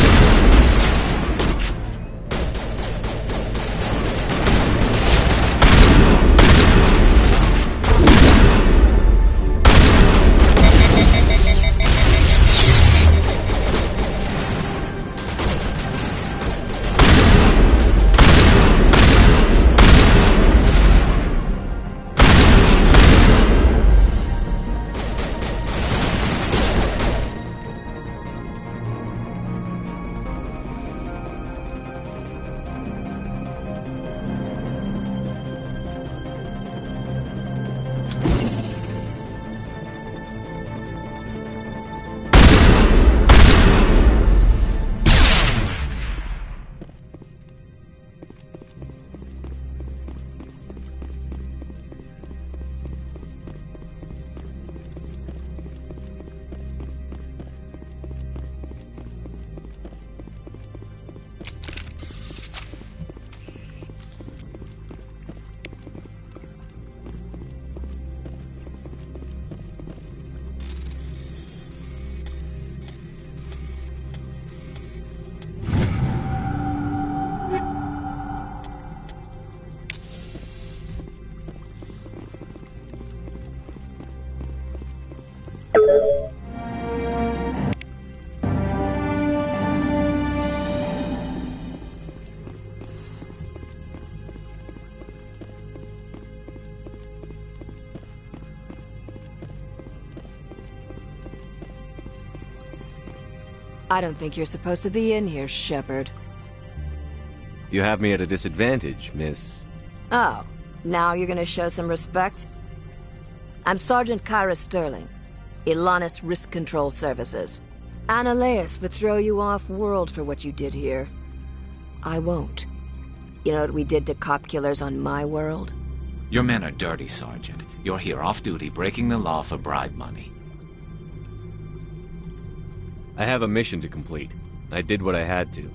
I don't think you're supposed to be in here, Shepard. You have me at a disadvantage, miss. Oh, now you're gonna show some respect? I'm Sergeant Kyra Sterling, Ilanis Risk Control Services. Ananias would throw you off-world for what you did here. I won't. You know what we did to cop killers on my world? Your men are dirty, Sergeant. You're here off-duty, breaking the law for bribe money. I have a mission to complete. I did what I had to.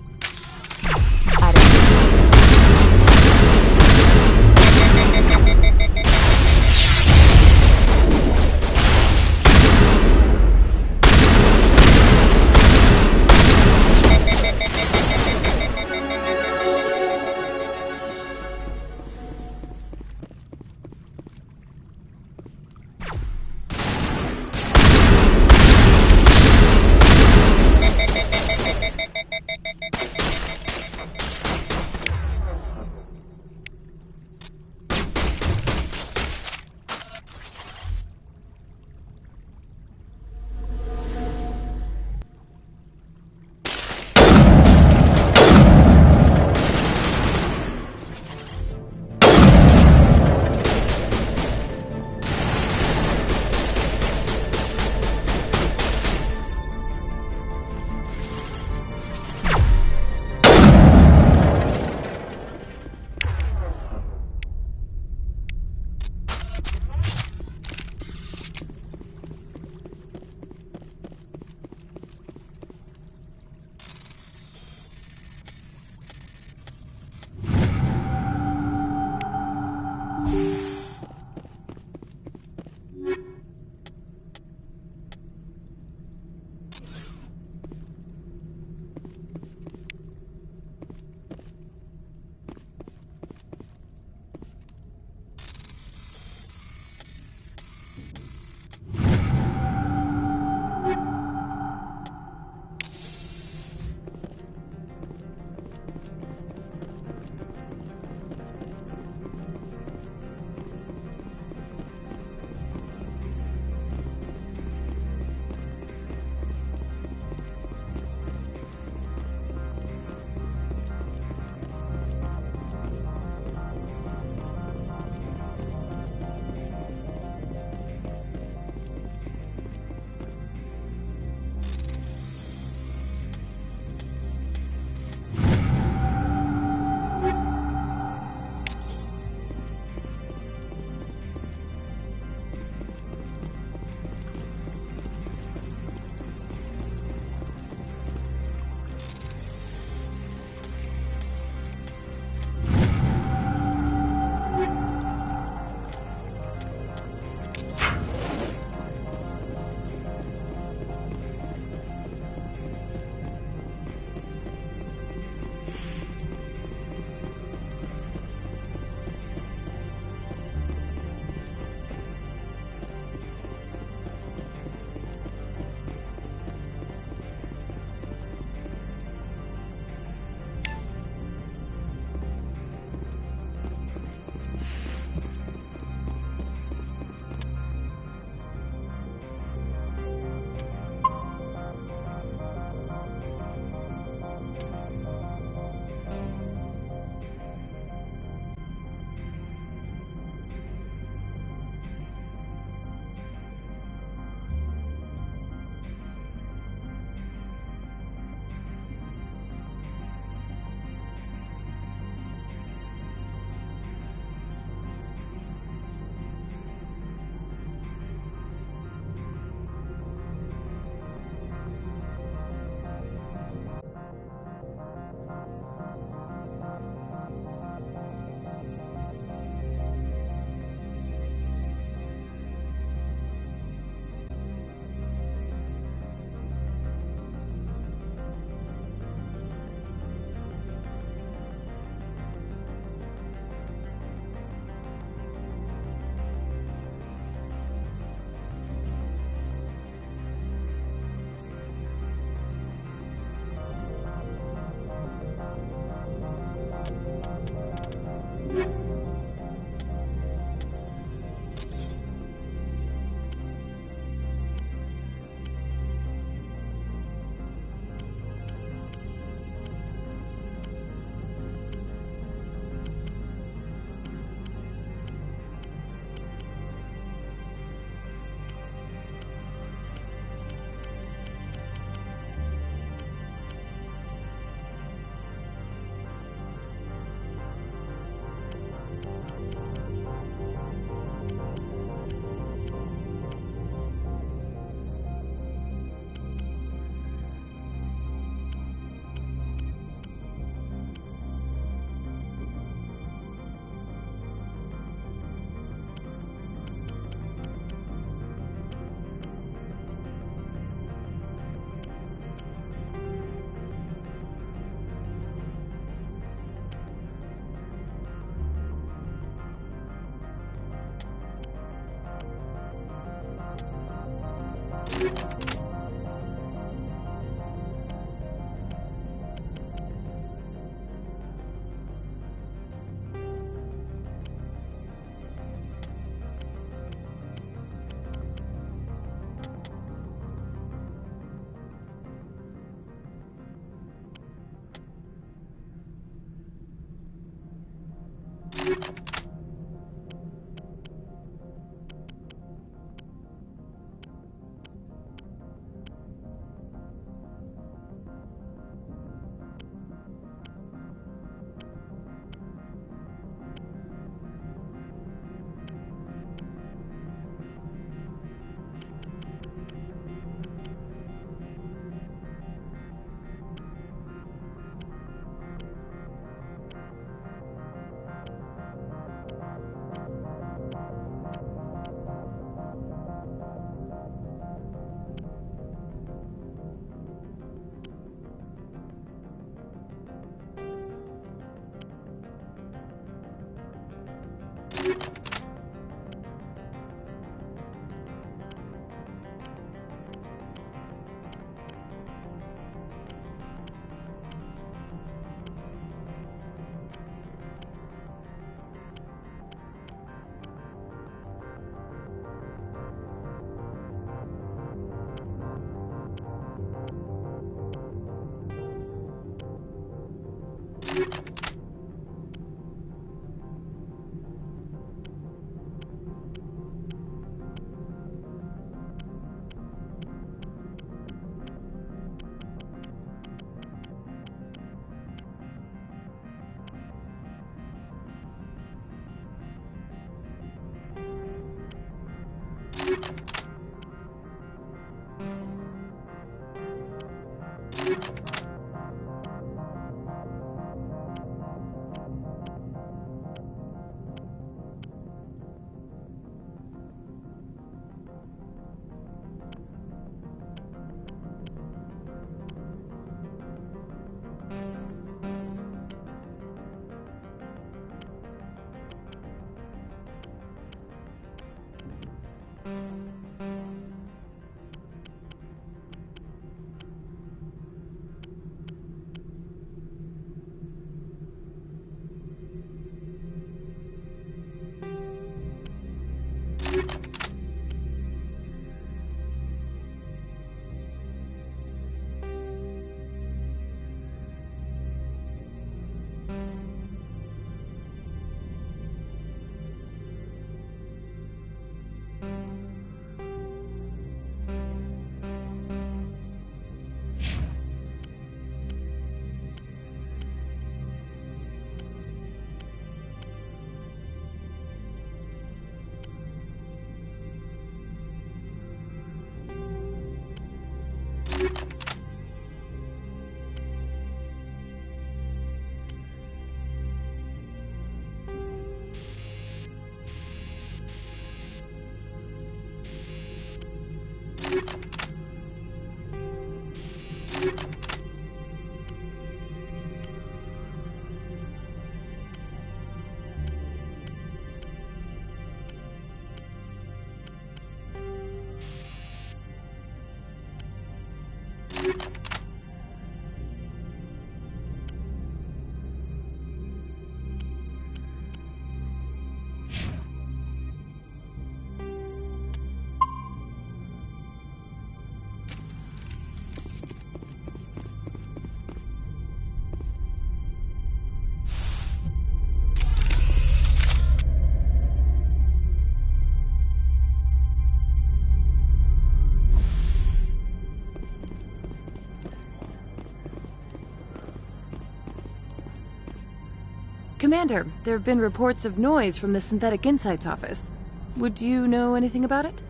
Commander, there have been reports of noise from the Synthetic Insights office. Would you know anything about it?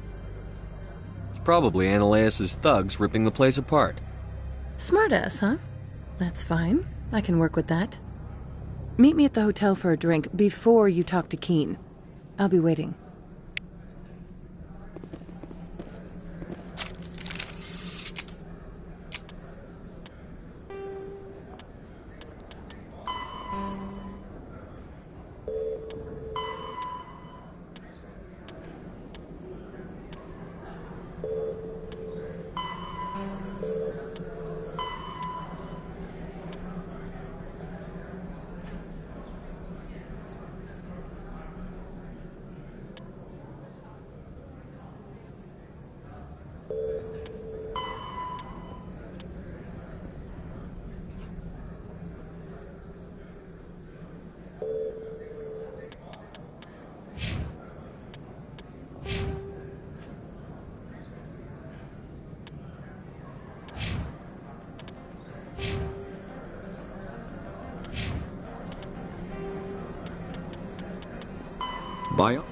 It's probably Ananias' thugs ripping the place apart. Smartass, huh? That's fine. I can work with that. Meet me at the hotel for a drink before you talk to Keen. I'll be waiting. Bio.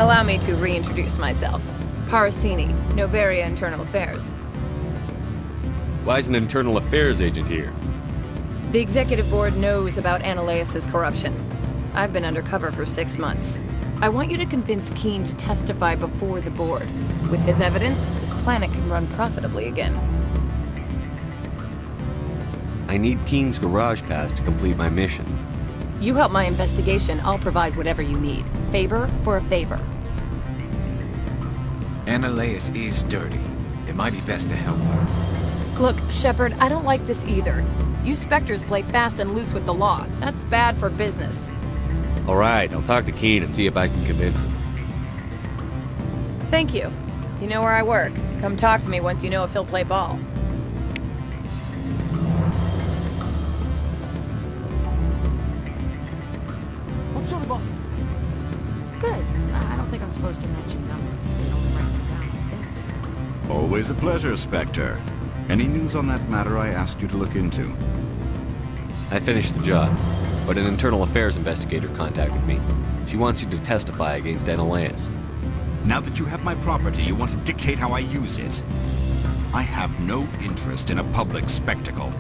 Allow me to reintroduce myself. Parasini, Novaria Internal Affairs. Why is an internal affairs agent here? The executive board knows about Ananias' corruption. I've been undercover for 6 months. I want you to convince Keene to testify before the board. With his evidence, this planet can run profitably again. I need Keene's garage pass to complete my mission. You help my investigation, I'll provide whatever you need. Favor for a favor. Ananias is dirty. It might be best to help her. Look, Shepard, I don't like this either. You Spectres play fast and loose with the law. That's bad for business. Alright, I'll talk to Keene and see if I can convince him. Thank you. You know where I work. Come talk to me once you know if he'll play ball. What sort of offer? Good. I don't think I'm supposed to mention numbers. They only write them down on things. Always a pleasure, Spectre. Any news on that matter I asked you to look into? I finished the job, but an internal affairs investigator contacted me. She wants you to testify against Ananias. Now that you have my property, you want to dictate how I use it. I have no interest in a public spectacle.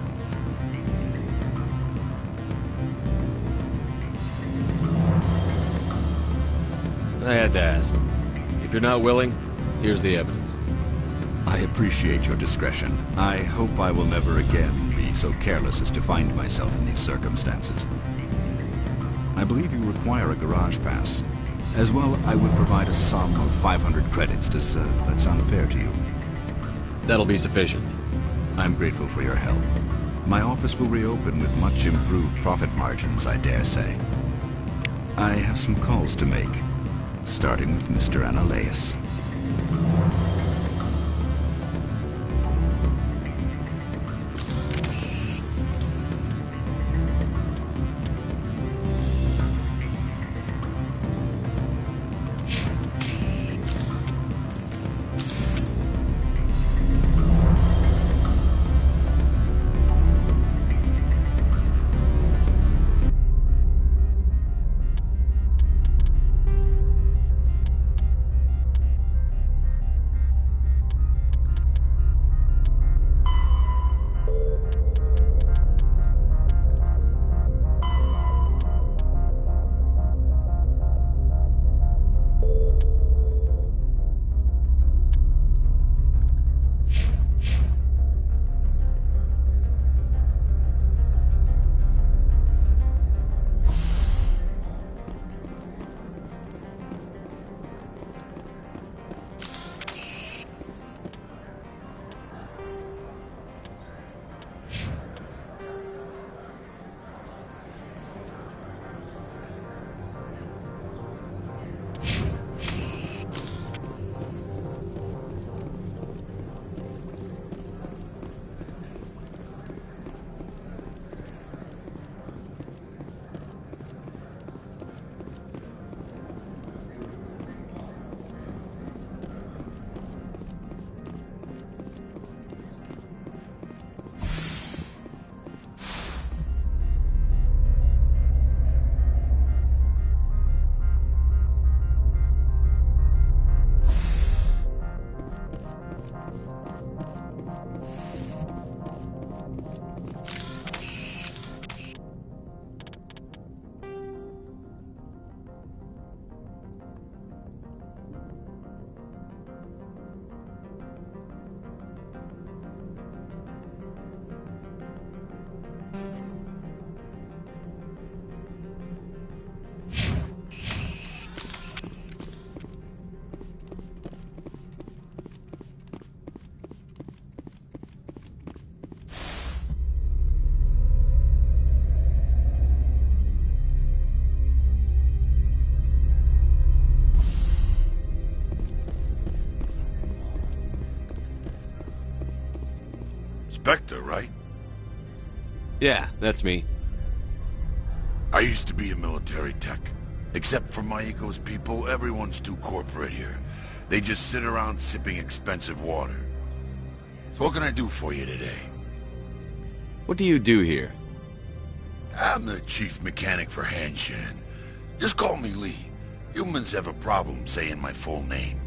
I had to ask. If you're not willing, here's the evidence. I appreciate your discretion. I hope I will never again be so careless as to find myself in these circumstances. I believe you require a garage pass. As well, I would provide a sum of 500 credits. Does that sound fair to you? That'll be sufficient. I'm grateful for your help. My office will reopen with much improved profit margins, I dare say. I have some calls to make, starting with Mr. Ananias. Spectre, right? Yeah, that's me. I used to be a military tech. Except for my ego's people, everyone's too corporate here. They just sit around sipping expensive water. So what can I do for you today? What do you do here? I'm the chief mechanic for Hanshan. Just call me Lee. Humans have a problem saying my full name.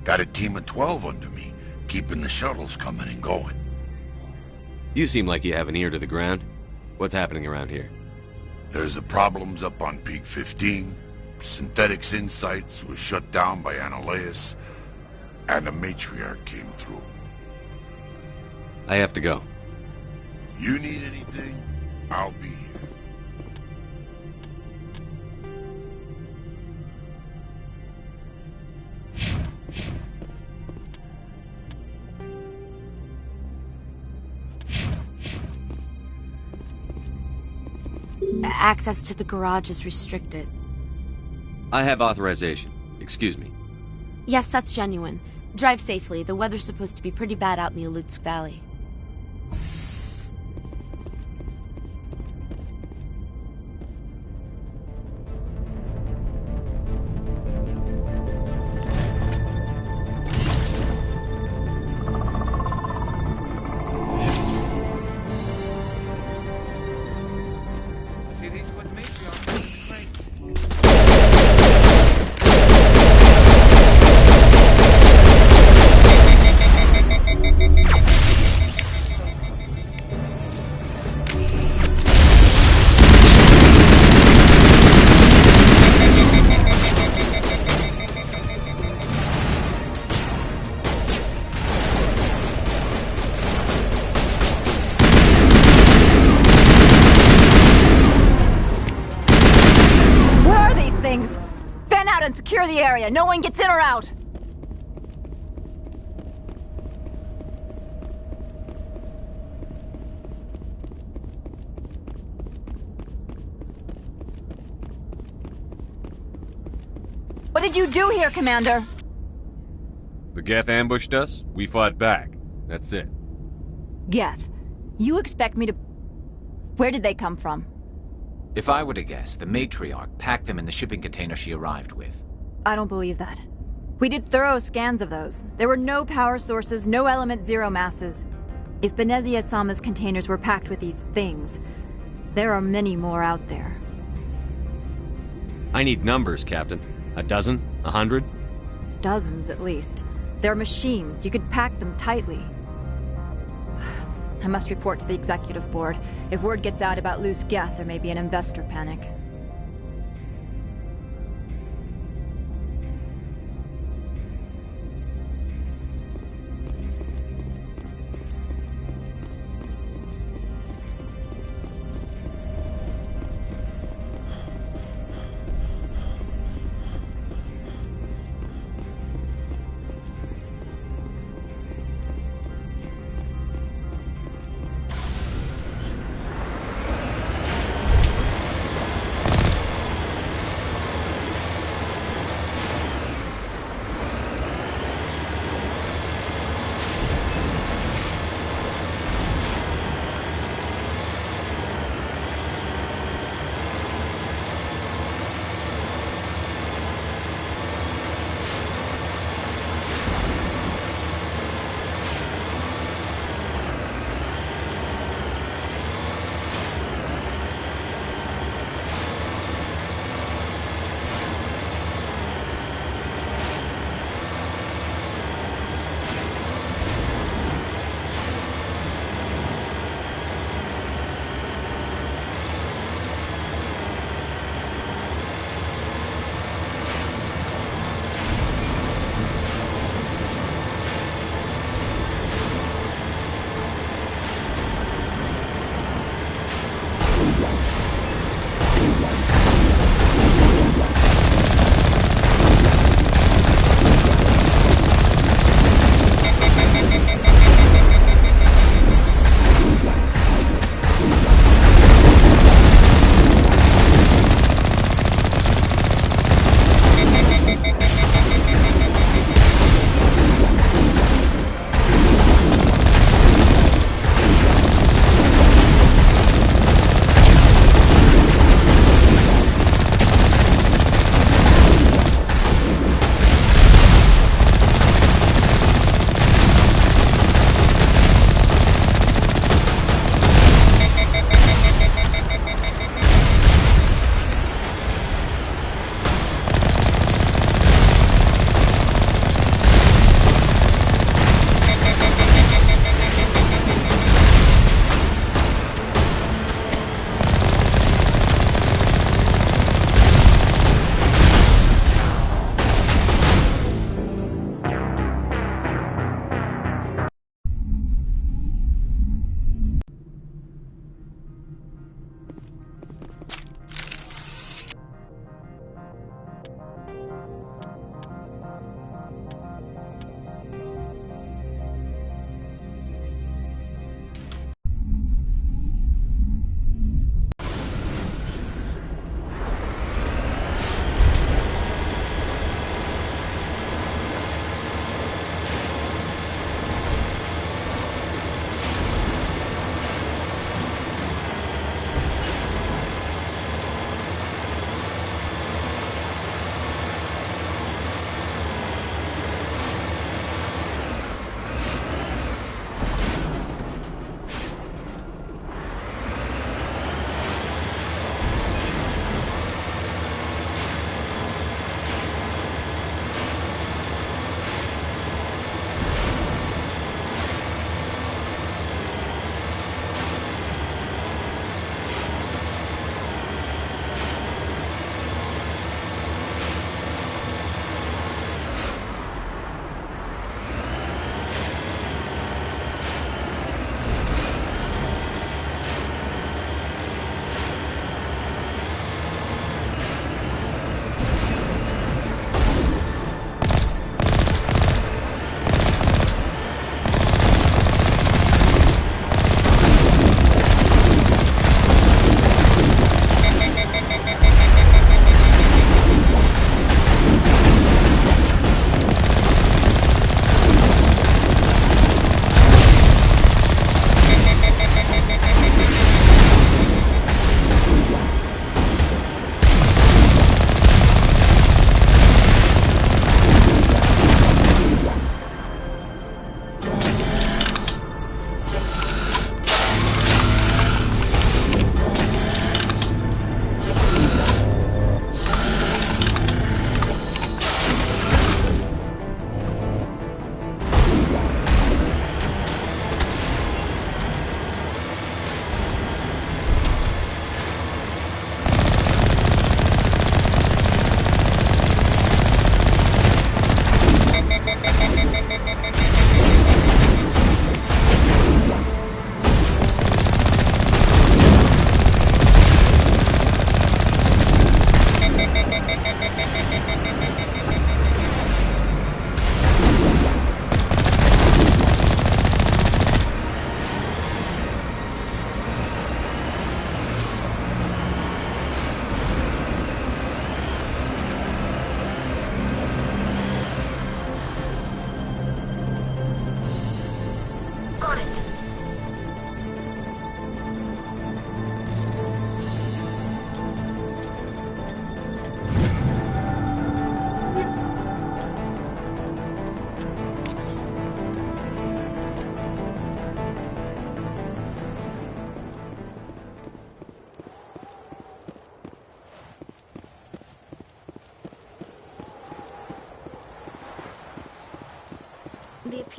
Got a team of 12 under me, keeping the shuttles coming and going. You seem like you have an ear to the ground. What's happening around here? There's the problems up on Peak 15. Synthetics Insights was shut down by Antiherolionclown, and the matriarch came through. I have to go. You need anything, I'll be here. Access to the garage is restricted. I have authorization. Excuse me. Yes, that's genuine. Drive safely. The weather's supposed to be pretty bad out in the Alutsk Valley. Fan out and secure the area. No one gets in or out. What did you do here, Commander? The Geth ambushed us. We fought back. That's it. Geth, you expect me to... Where did they come from? If I were to guess, the matriarch packed them in the shipping container she arrived with. I don't believe that. We did thorough scans of those. There were no power sources, no element zero masses. If Benezia Sama's containers were packed with these things, there are many more out there. I need numbers, Captain. A dozen? 100? Dozens, at least. They're machines. You could pack them tightly. I must report to the executive board. If word gets out about loose Geth, there may be an investor panic.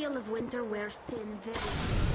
skill of winter wears thin very...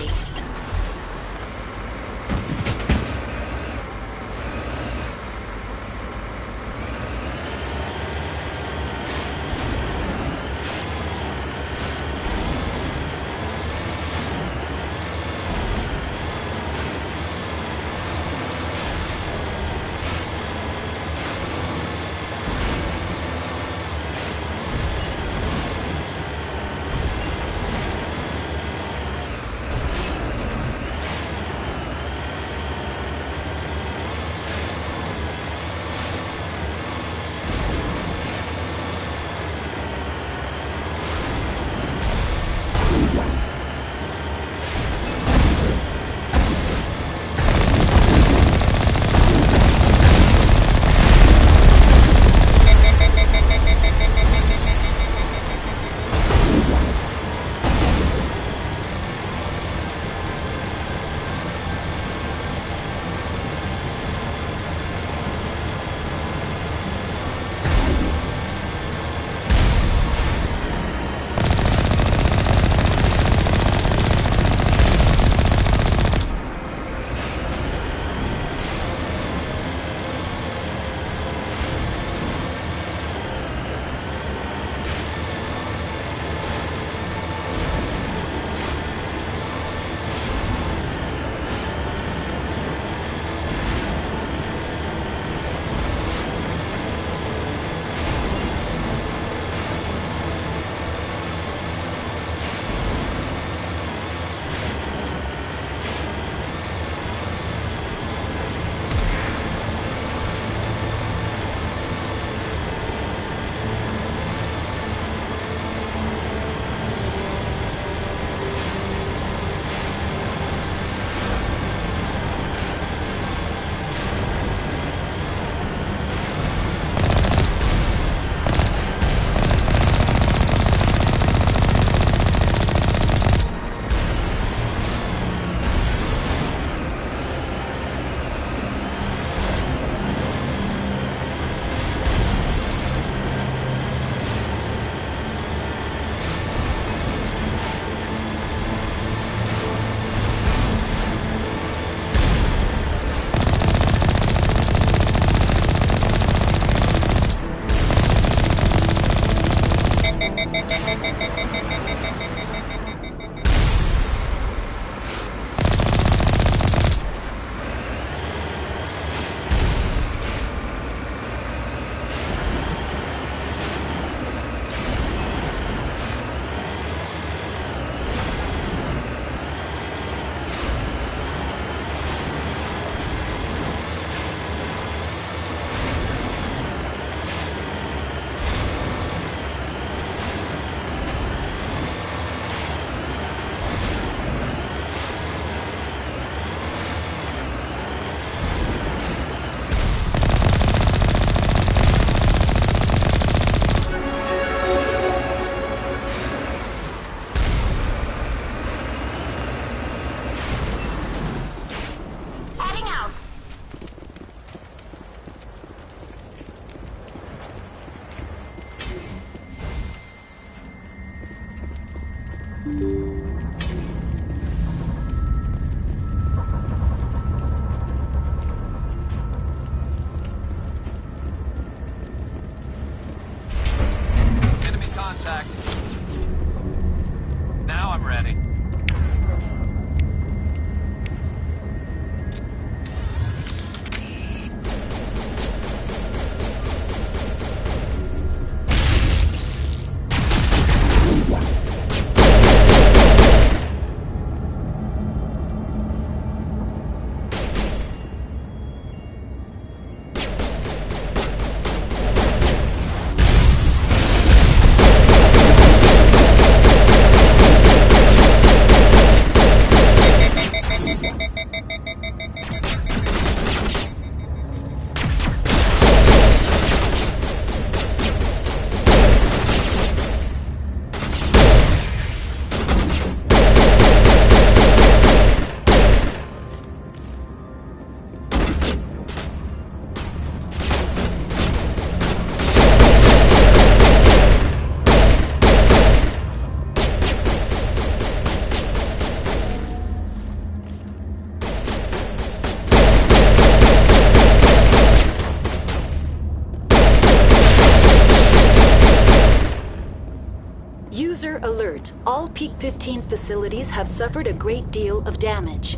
Fire alert. All Peak 15 facilities have suffered a great deal of damage.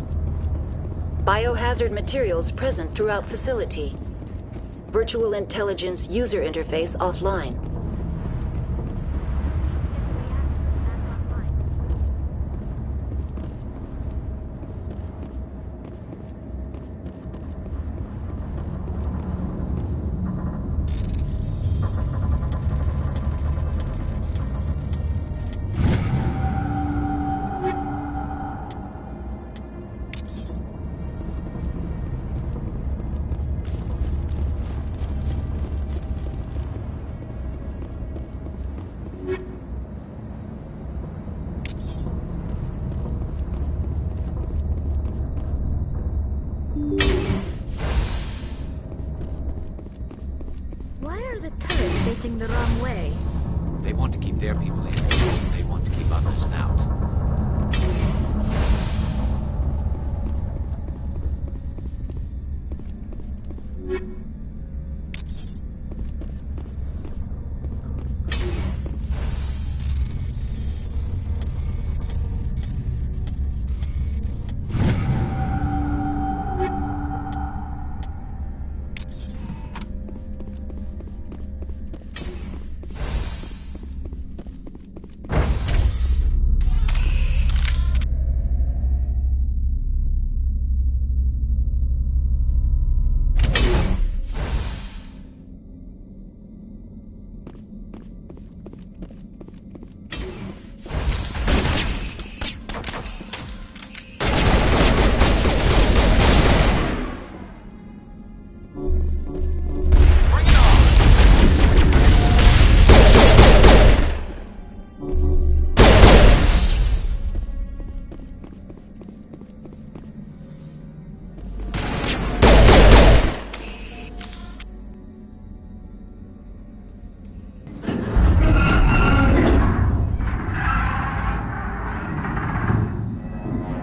Biohazard materials present throughout facility. Virtual intelligence user interface offline. Why are the turrets facing the wrong way? They want to keep their people in. They want to keep others out.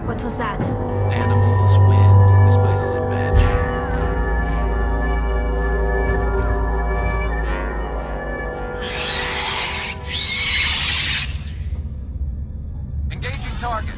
What was that? Animals, wind. This place is in bad shape. Engaging target.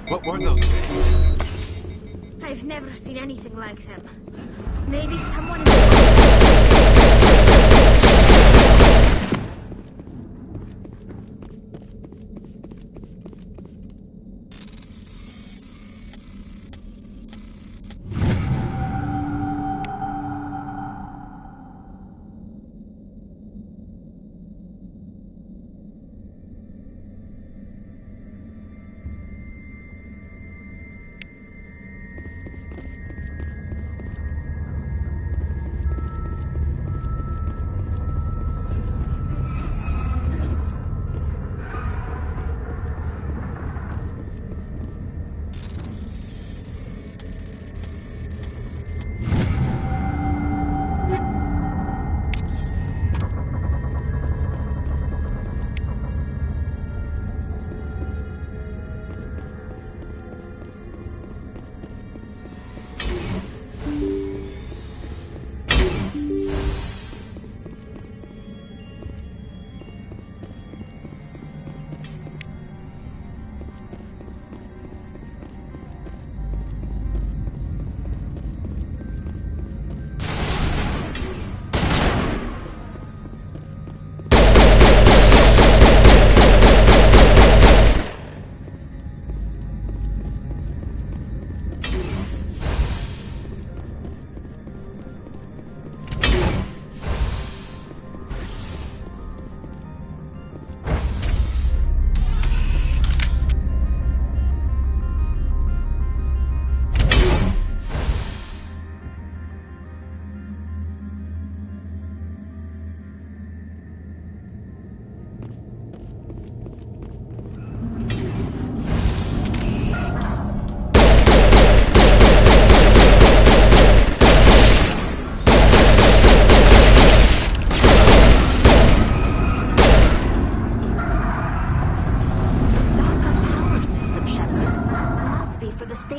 What were those things? I've never seen anything like them. Maybe someone...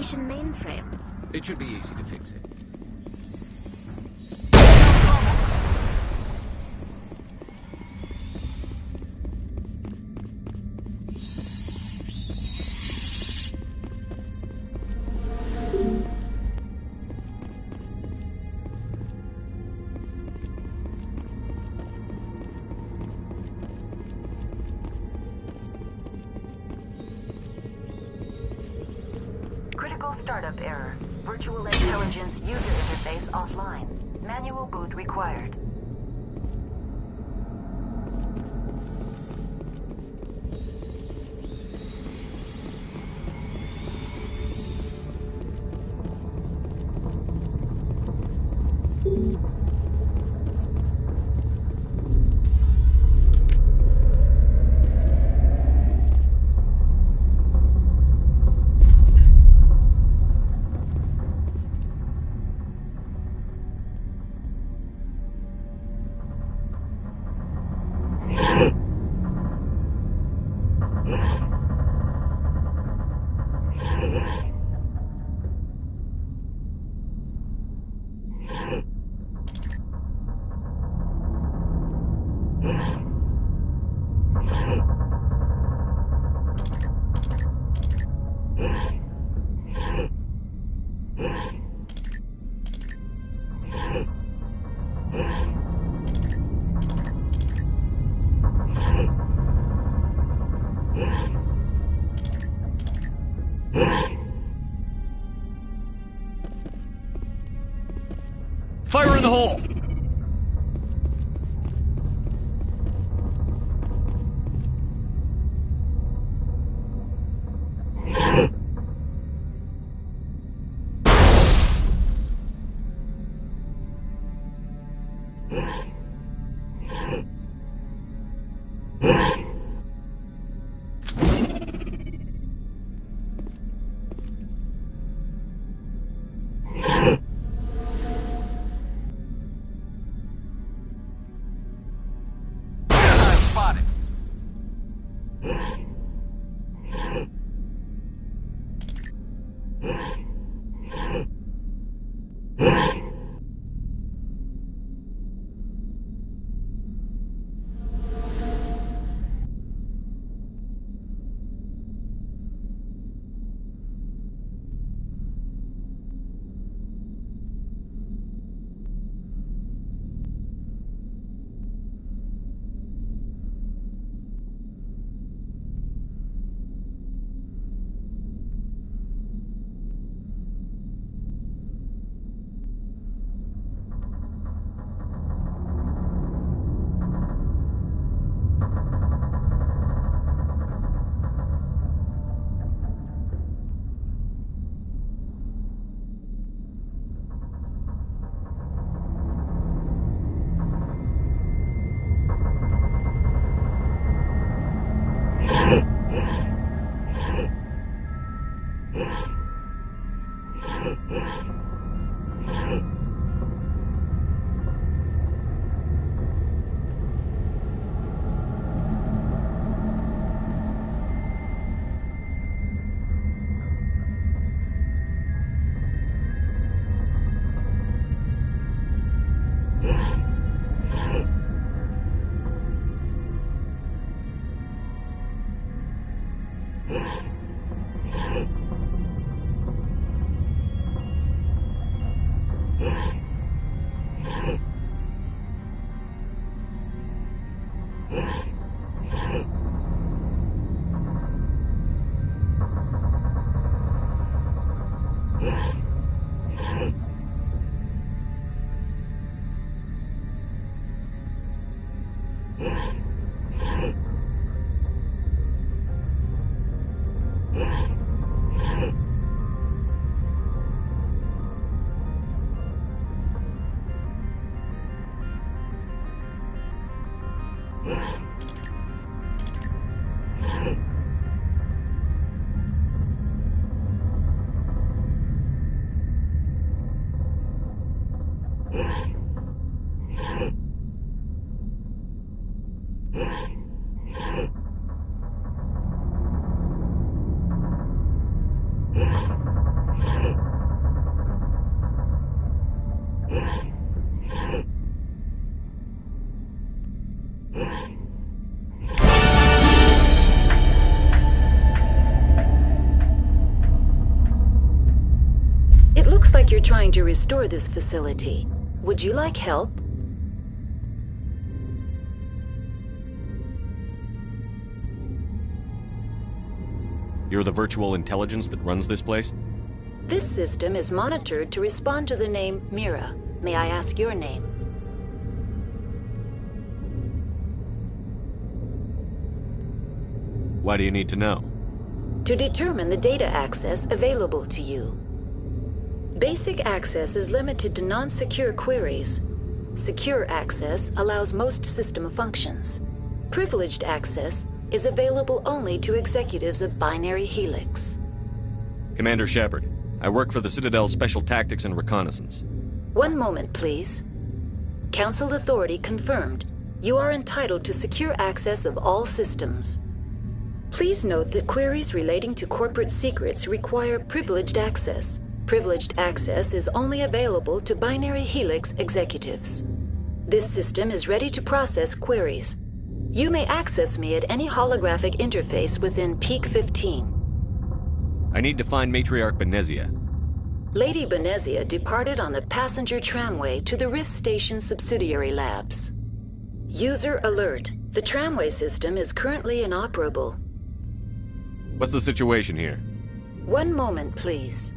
station mainframe. It should be easy to fix it. Critical startup error. Virtual intelligence user interface offline. Manual boot required. Fire in the hole! Spotted. It looks like you're trying to restore this facility. Would you like help? You're the virtual intelligence that runs this place? This system is monitored to respond to the name Mira. May I ask your name? Why do you need to know? To determine the data access available to you. Basic access is limited to non-secure queries. Secure access allows most system functions. Privileged access is available only to executives of Binary Helix. Commander Shepard, I work for the Citadel Special Tactics and Reconnaissance. One moment, please. Council authority confirmed. You are entitled to secure access of all systems. Please note that queries relating to corporate secrets require privileged access. Privileged access is only available to Binary Helix executives. This system is ready to process queries. You may access me at any holographic interface within Peak 15. I need to find Matriarch Benezia. Lady Benezia departed on the passenger tramway to the Rift Station subsidiary labs. User alert. The tramway system is currently inoperable. What's the situation here? One moment, please.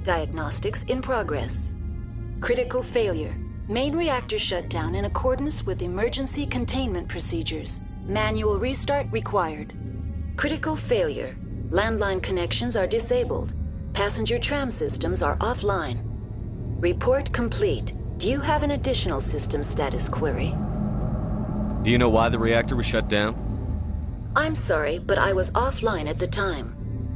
Diagnostics in progress. Critical failure. Main reactor shut down in accordance with emergency containment procedures. Manual restart required. Critical failure. Landline connections are disabled. Passenger tram systems are offline. Report complete. Do you have an additional system status query? Do you know why the reactor was shut down? I'm sorry, but I was offline at the time.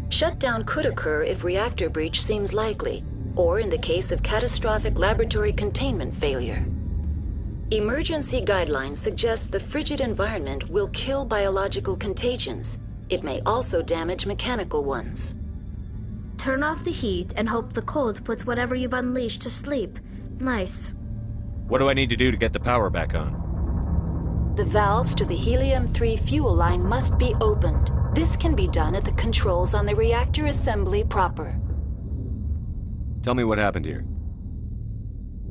Shutdown could occur if reactor breach seems likely, or in the case of catastrophic laboratory containment failure. Emergency guidelines suggest the frigid environment will kill biological contagions. It may also damage mechanical ones. Turn off the heat and hope the cold puts whatever you've unleashed to sleep. Nice. What do I need to do to get the power back on? The valves to the helium-3 fuel line must be opened. This can be done at the controls on the reactor assembly proper. Tell me what happened here.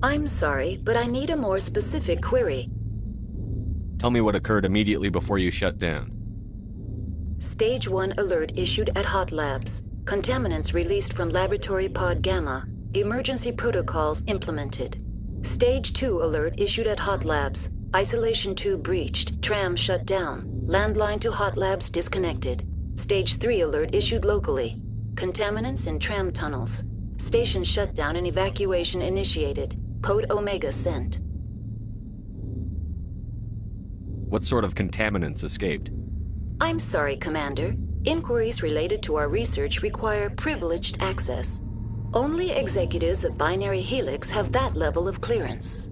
I'm sorry, but I need a more specific query. Tell me what occurred immediately before you shut down. Stage 1 alert issued at Hot Labs. Contaminants released from Laboratory Pod Gamma. Emergency protocols implemented. Stage 2 alert issued at Hot Labs. Isolation tube breached. Tram shut down. Landline to Hot Labs disconnected. Stage 3 alert issued locally. Contaminants in tram tunnels. Station shutdown and evacuation initiated. Code Omega sent. What sort of contaminants escaped? I'm sorry, Commander. Inquiries related to our research require privileged access. Only executives of Binary Helix have that level of clearance.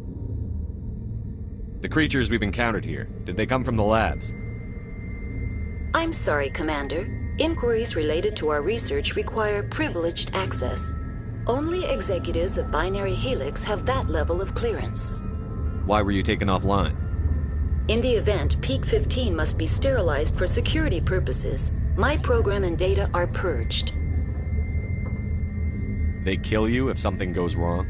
The creatures we've encountered here, did they come from the labs? I'm sorry, Commander. Inquiries related to our research require privileged access. Only executives of Binary Helix have that level of clearance. Why were you taken offline? In the event, Peak 15 must be sterilized for security purposes. My program and data are purged. They kill you if something goes wrong?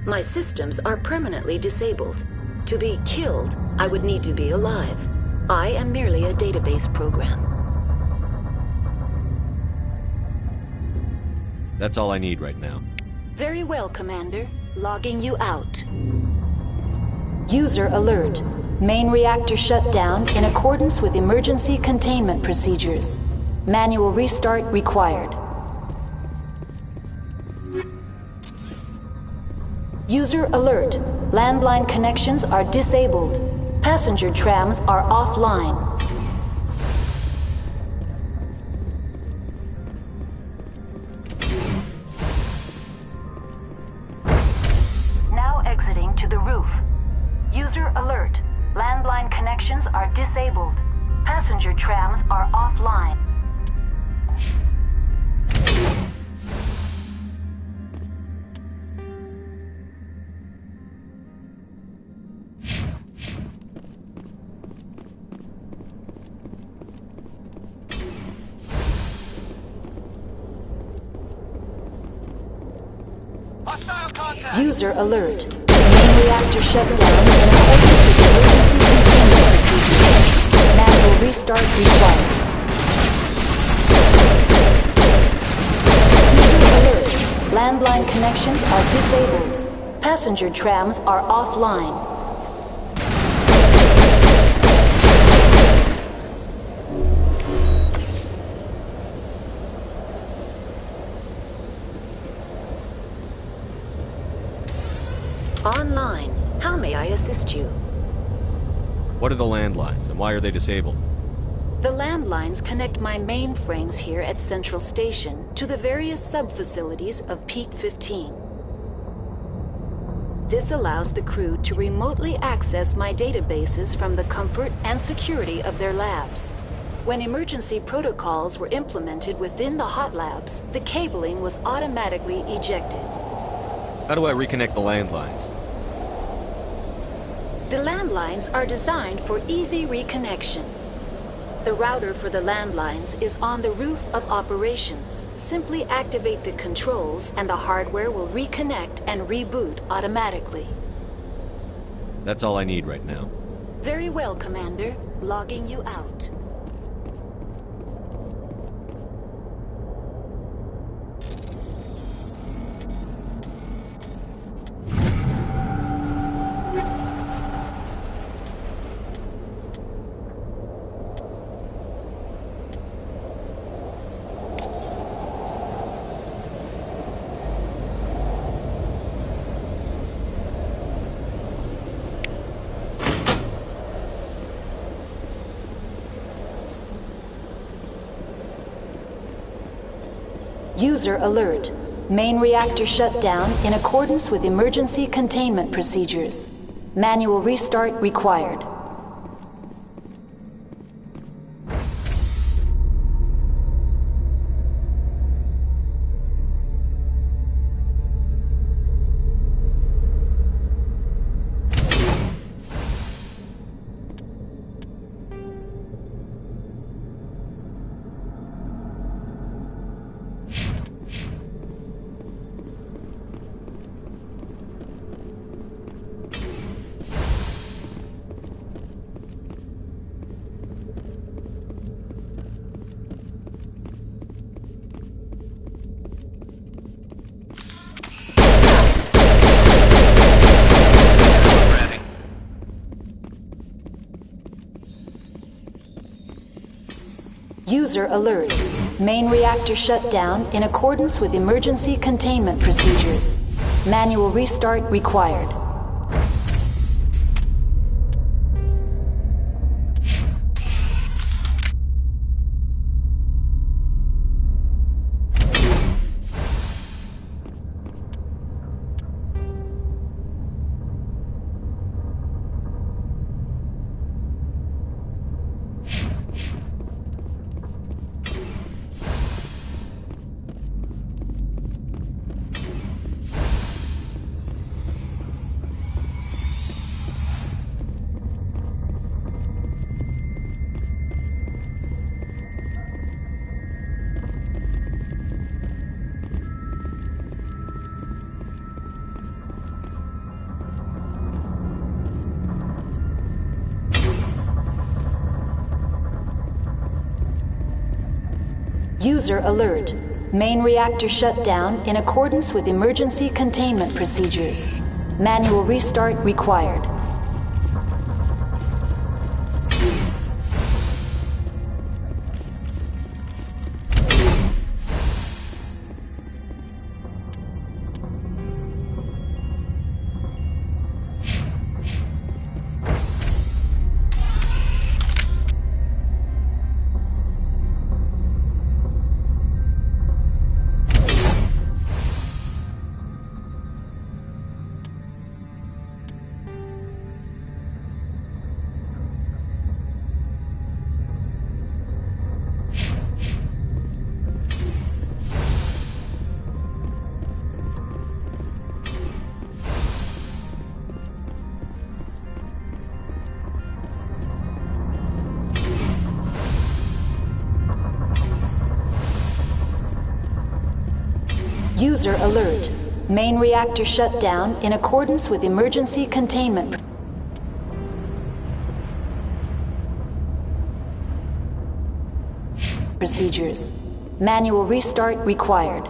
My systems are permanently disabled. To be killed, I would need to be alive. I am merely a database program. That's all I need right now. Very well, Commander. Logging you out. User alert. Main reactor shut down in accordance with emergency containment procedures. Manual restart required. User alert. Landline connections are disabled. Passenger trams are offline. Now exiting to the roof. User alert. Landline connections are disabled. Passenger trams are offline. User alert. Main reactor shut down in accordance with emergency containment procedures. Manual restart required. User alert. Landline connections are disabled. Passenger trams are offline. Online. How may I assist you? What are the landlines, and why are they disabled? The landlines connect my mainframes here at Central Station to the various sub-facilities of Peak 15. This allows the crew to remotely access my databases from the comfort and security of their labs. When emergency protocols were implemented within the hot labs, the cabling was automatically ejected. How do I reconnect the landlines? The landlines are designed for easy reconnection. The router for the landlines is on the roof of operations. Simply activate the controls and the hardware will reconnect and reboot automatically. That's all I need right now. Very well, Commander. Logging you out. User alert. Main reactor shut down in accordance with emergency containment procedures. Manual restart required. User alert. Main reactor shut down in accordance with emergency containment procedures. Manual restart required. User alert. Main reactor shut down in accordance with emergency containment procedures. Manual restart required. User alert. Main reactor shut down in accordance with emergency containment procedures. Manual restart required.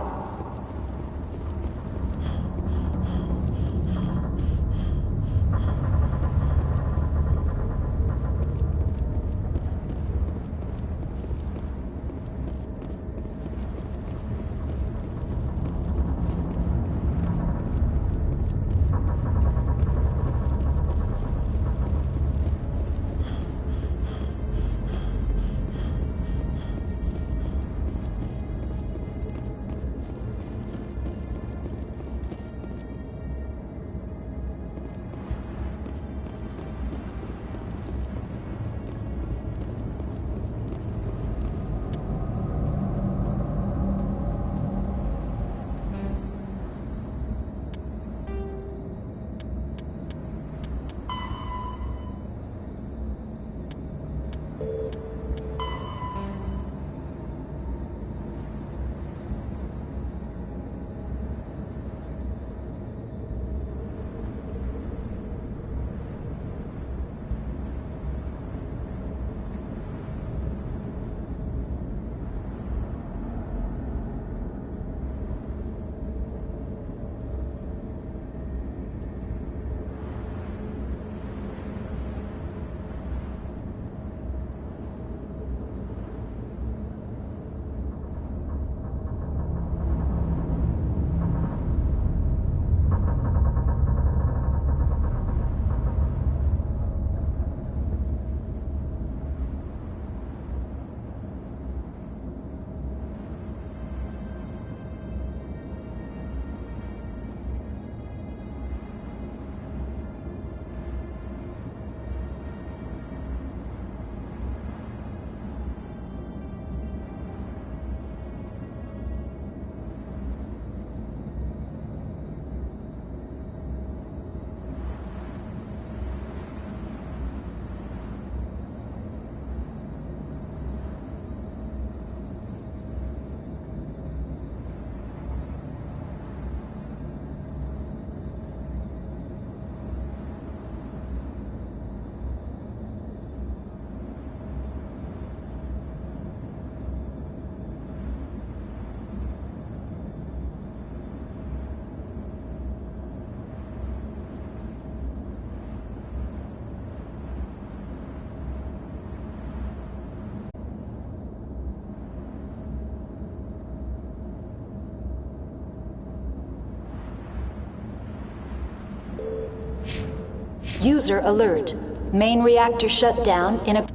User alert. Main reactor shut down in a...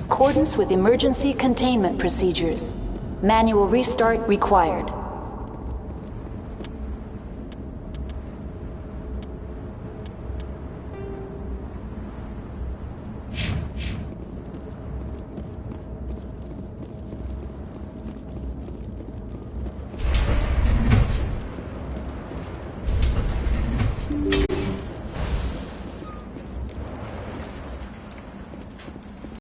accordance with emergency containment procedures. Manual restart required.